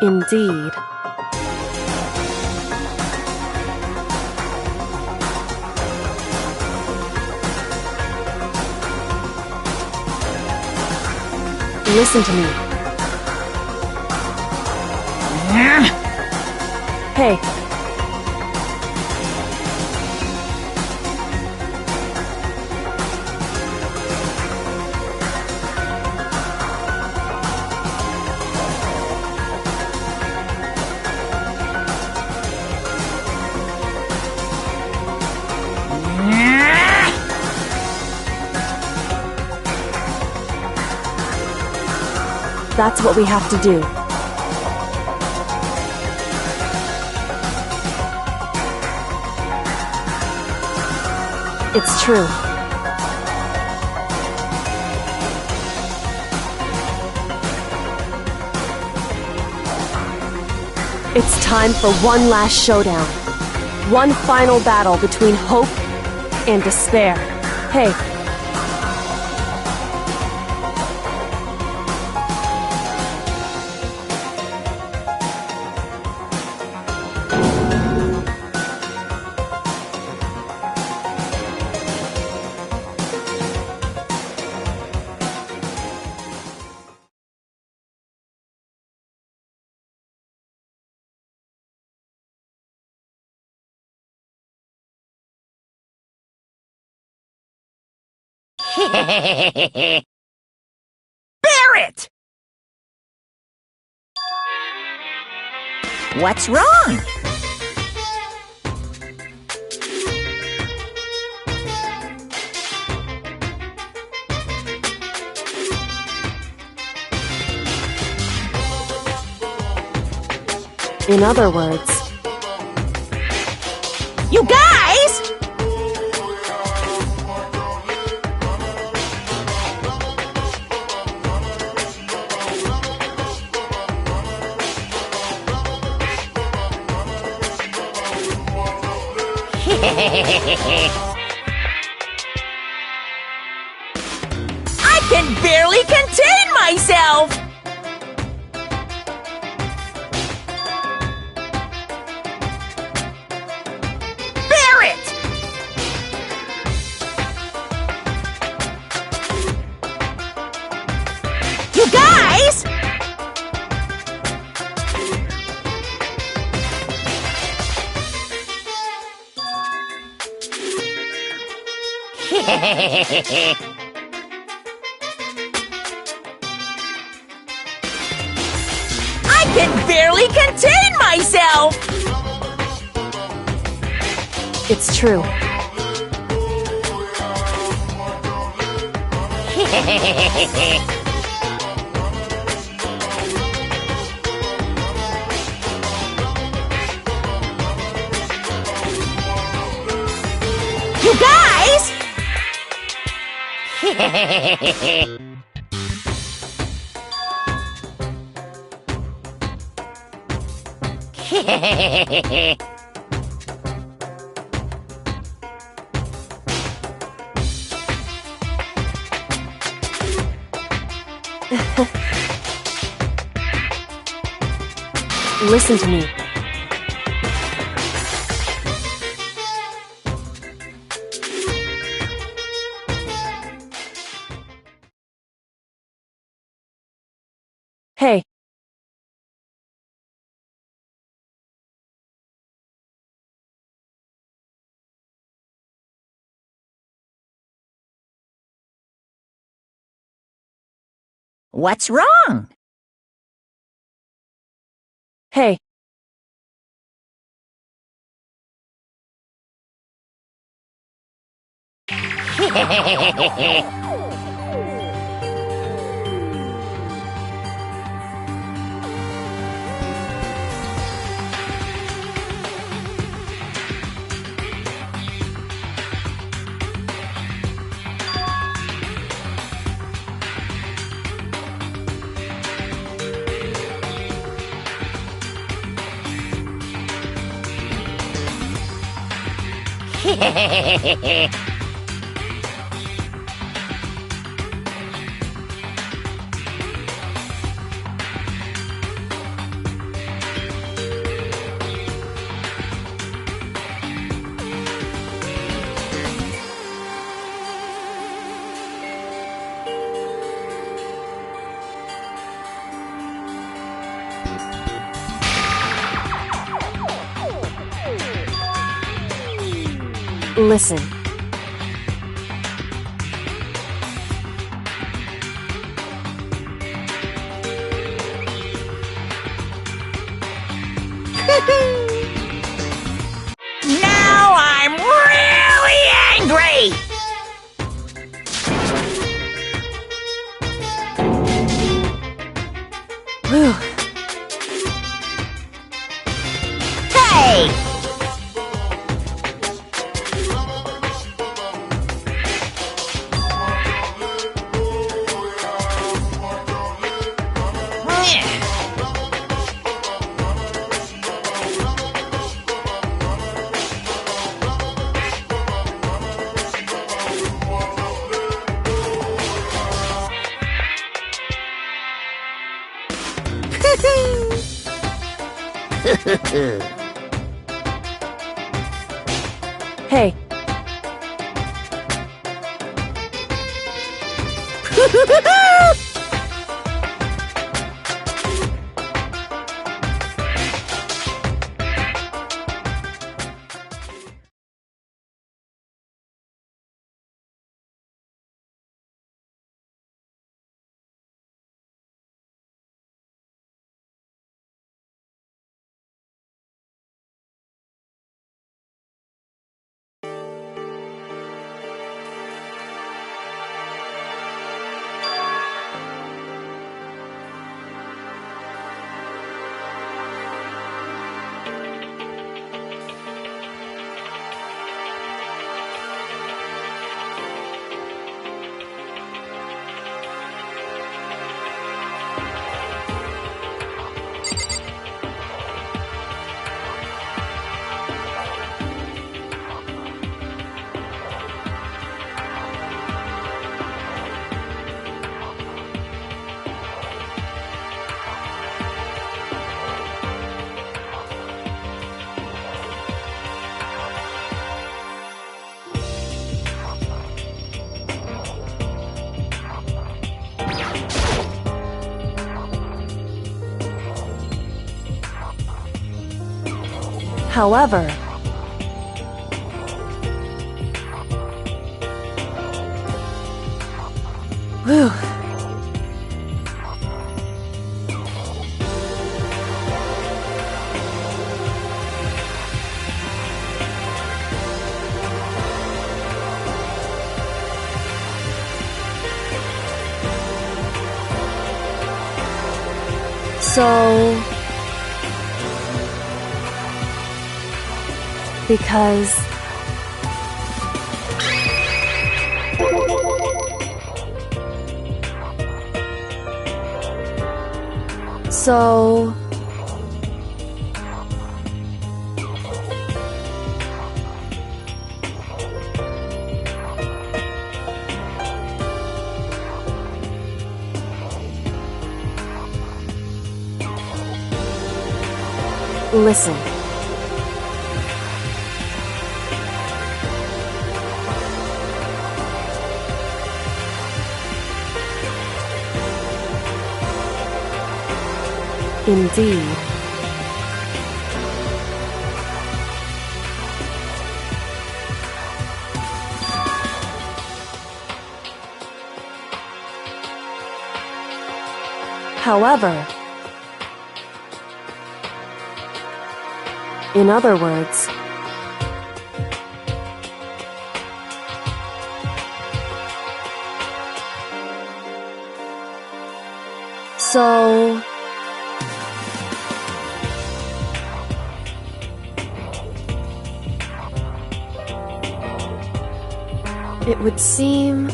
Indeed. Listen to me. Hey. That's what we have to do. It's true. It's time for one last showdown. One final battle between hope and despair. Hey. Barrett! What's wrong? In other words, You guys! I can barely contain myself! Barrett! You guys! I can barely contain myself! it's true. You guys! listen to me. Hey. What's wrong? Hey. Listen. Now I'm really angry! Whew. Hey! Hey. However, whew. So, because so Listen. Indeed. However, in other words, so it would seem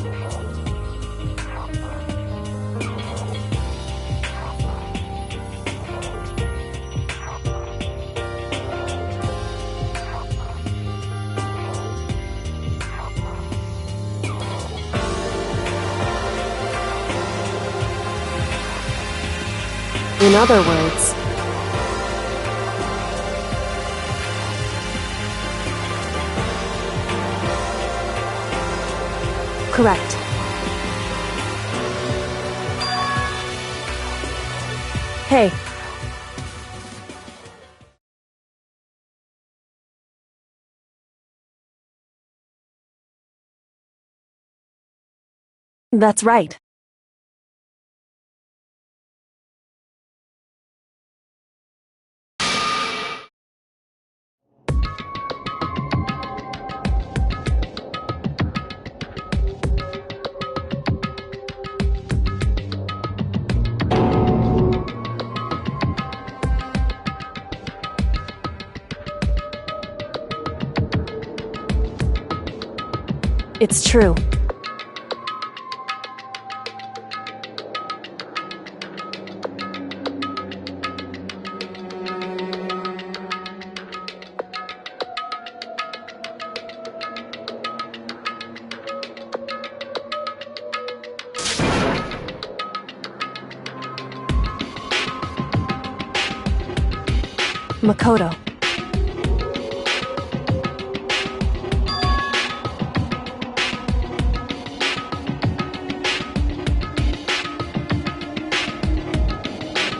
in other words, correct. Hey. That's right. It's true. Makoto.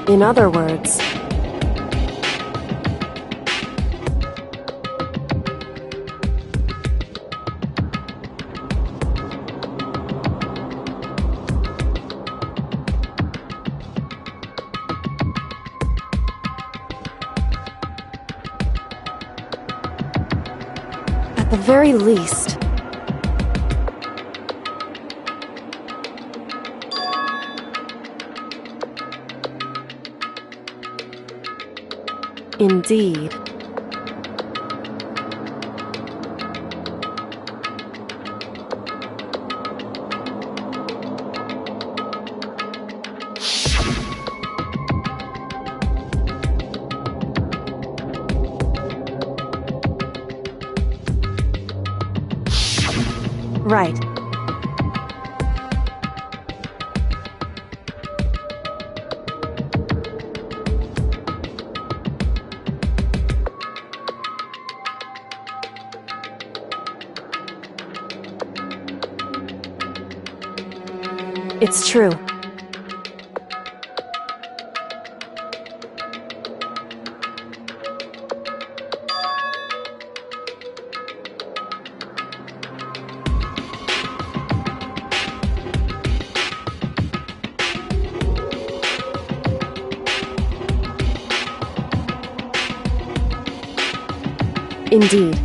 In other words, at the very least, indeed. Right. It's true. Indeed.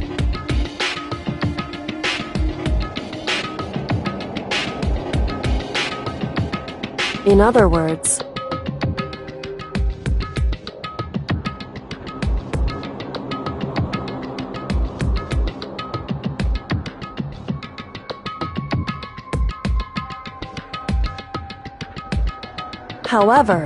In other words, however,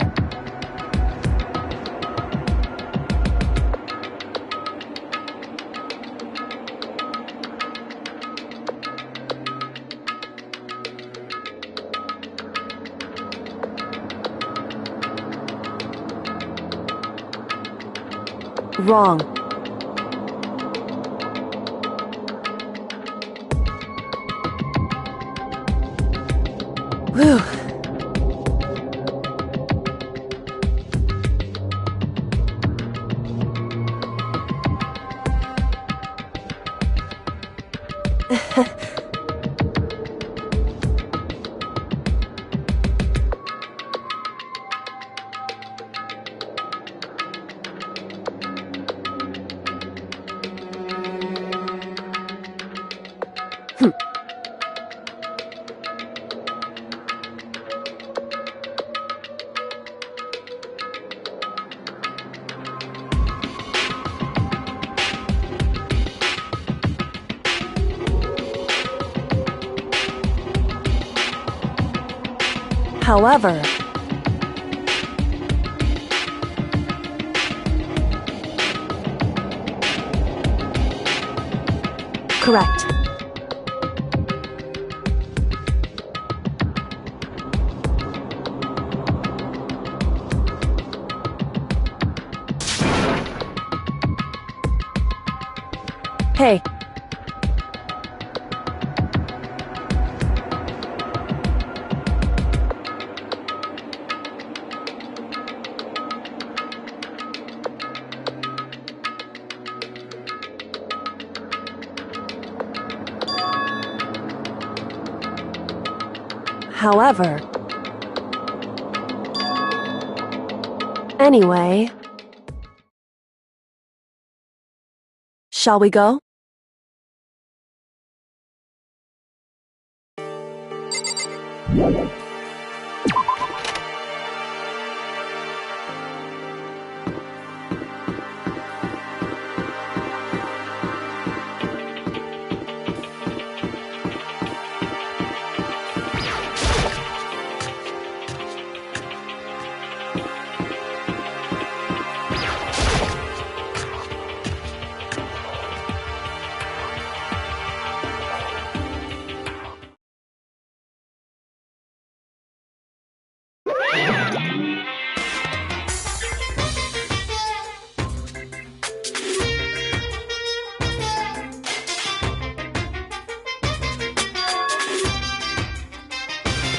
Wrong. Whew. However, correct. Hey. However, anyway, shall we go?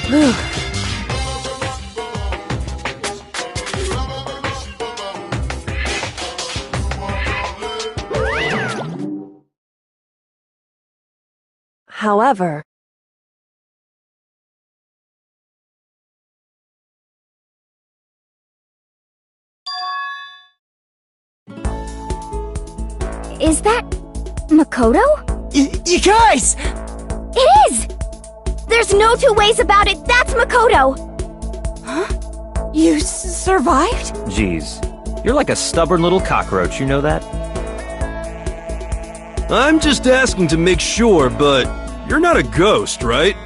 Whew. However, Is that Makoto? You guys! It is! There's no two ways about it, that's Makoto! Huh? You survived? Jeez, you're like a stubborn little cockroach, you know that? I'm just asking to make sure, but you're not a ghost, right?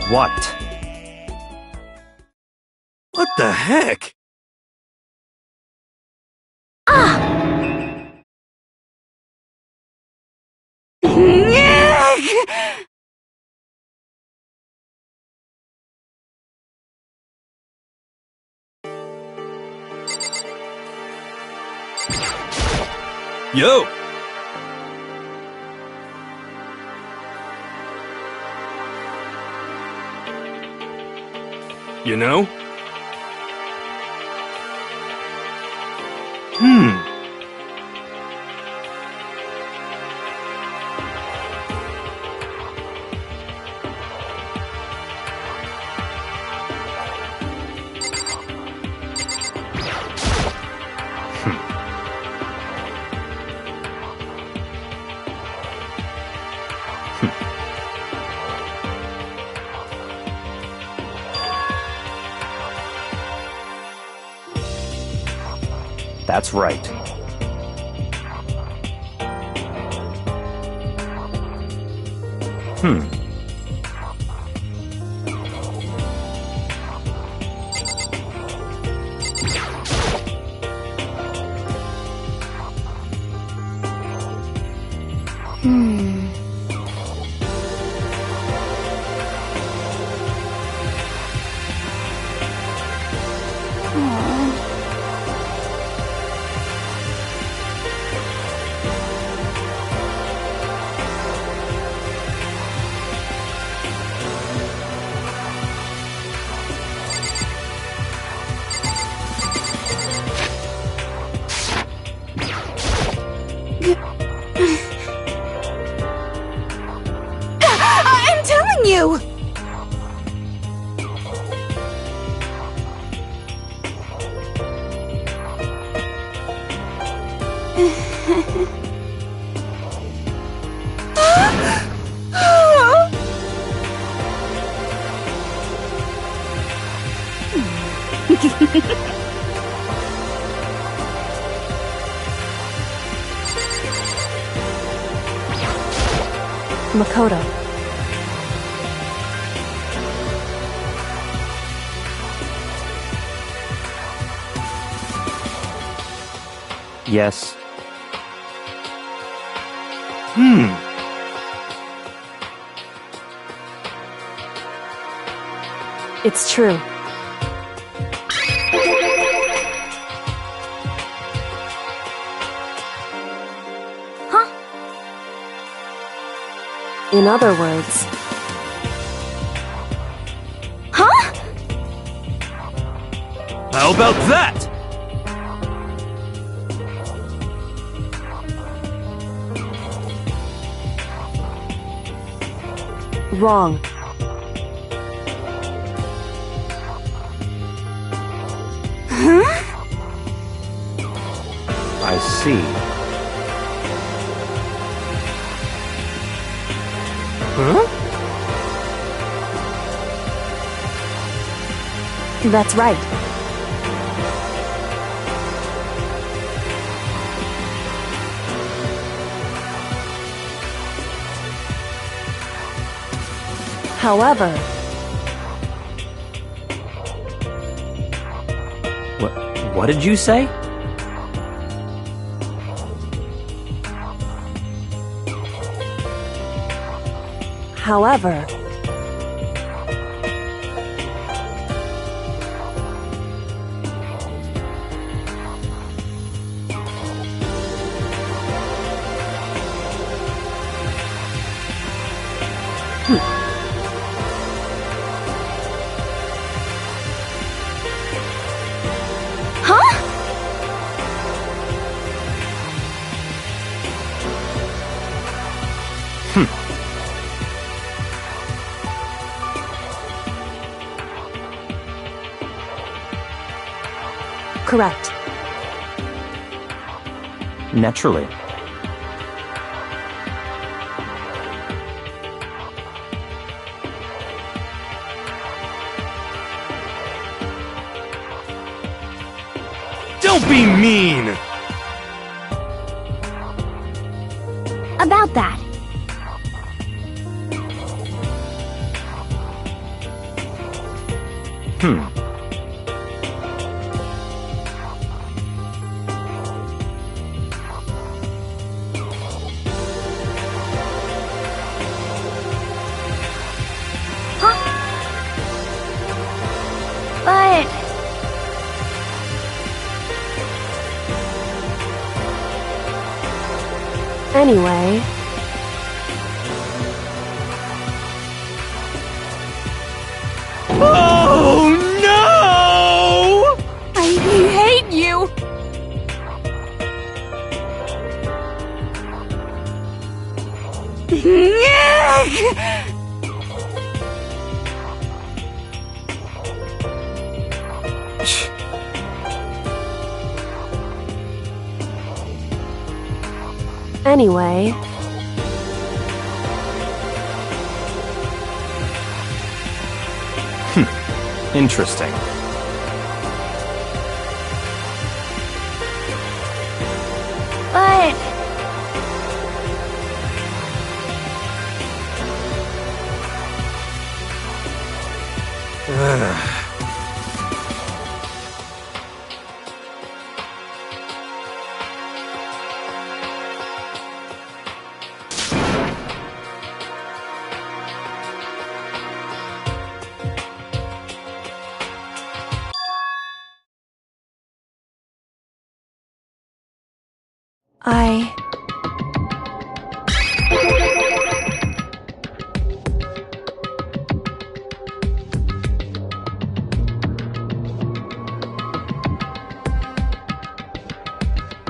What? What the heck? Yo! You know? That's right. I'm telling you! Makoto. Yes. It's true. Huh? In other words, Huh? How about that? wrong. I see. That's right. However, What did you say? however, correct. Naturally. Don't be mean! About that. But Anyway, Oh no! I hate you. anyway, Interesting. But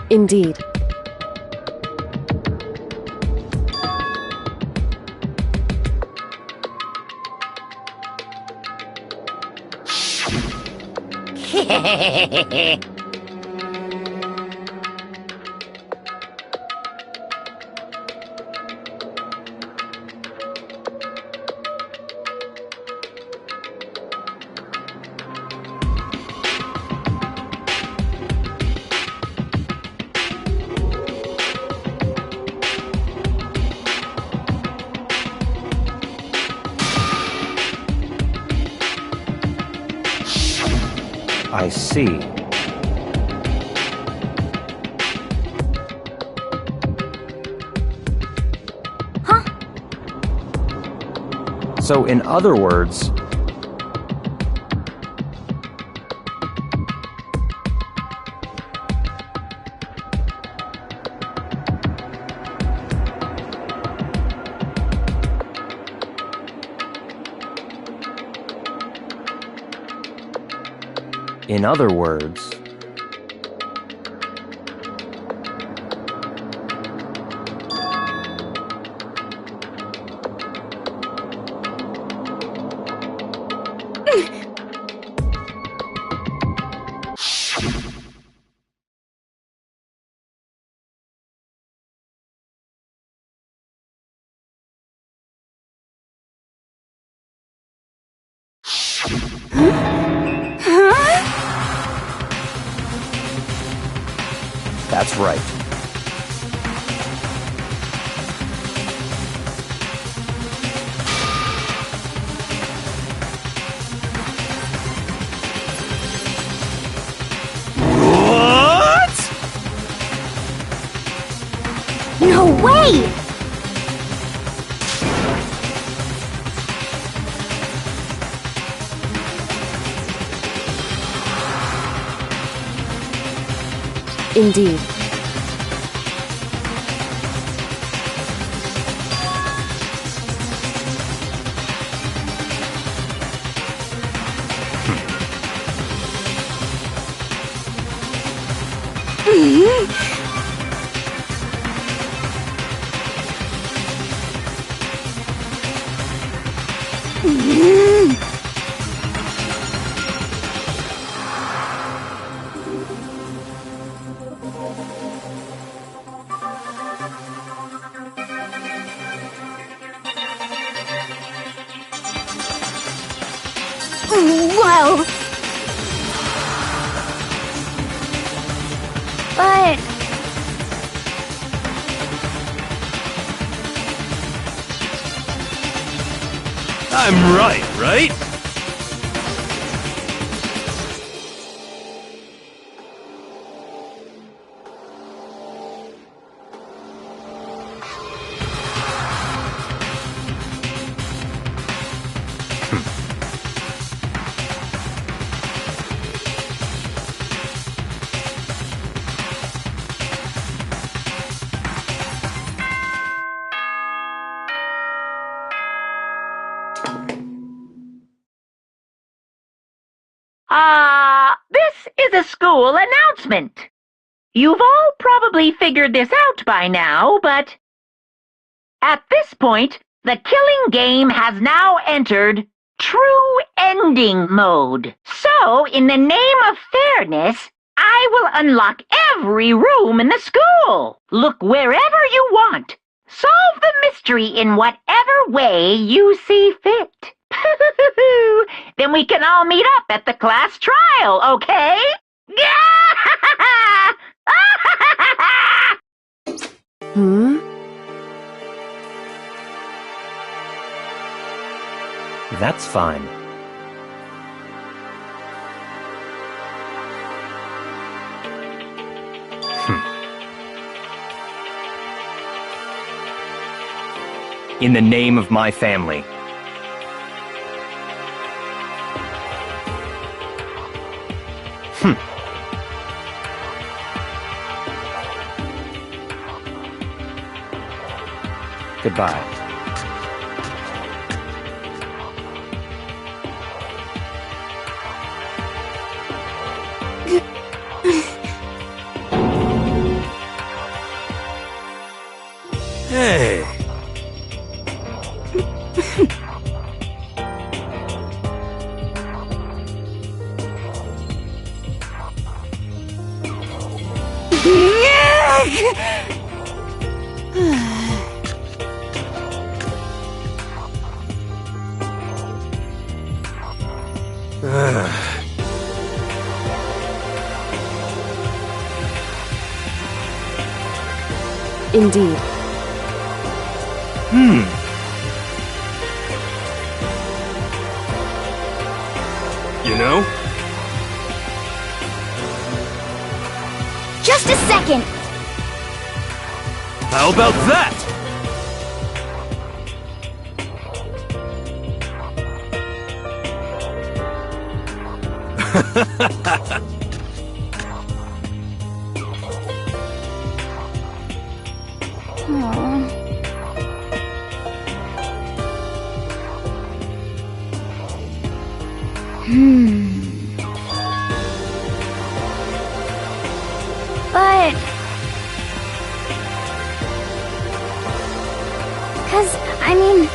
Indeed. I see. Huh? So, in other words, in other words, that's right. What? No way! Indeed. Whoa! But... I'm right? This is a school announcement. You've all probably figured this out by now, but at this point, the killing game has now entered true ending mode. So, in the name of fairness, I will unlock every room in the school. Look wherever you want. Solve the mystery in whatever way you see fit. Then we can all meet up at the class trial, okay? That's fine. In the name of my family. Goodbye. Hey. Indeed. You know? Just a second! How about that? But... 'Cause, I mean...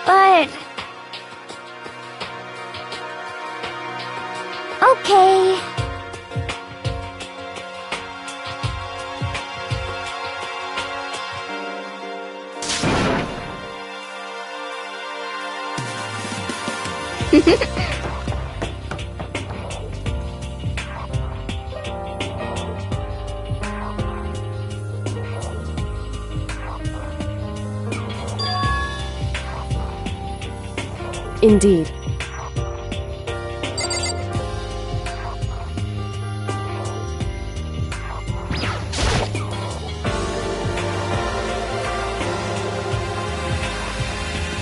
But... Okay. Indeed.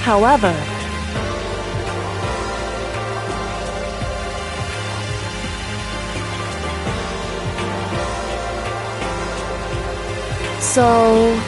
However, so...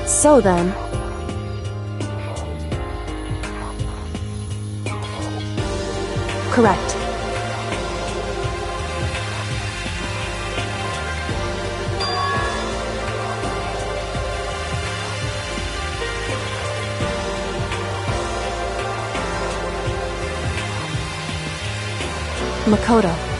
So then... Correct. Makoto.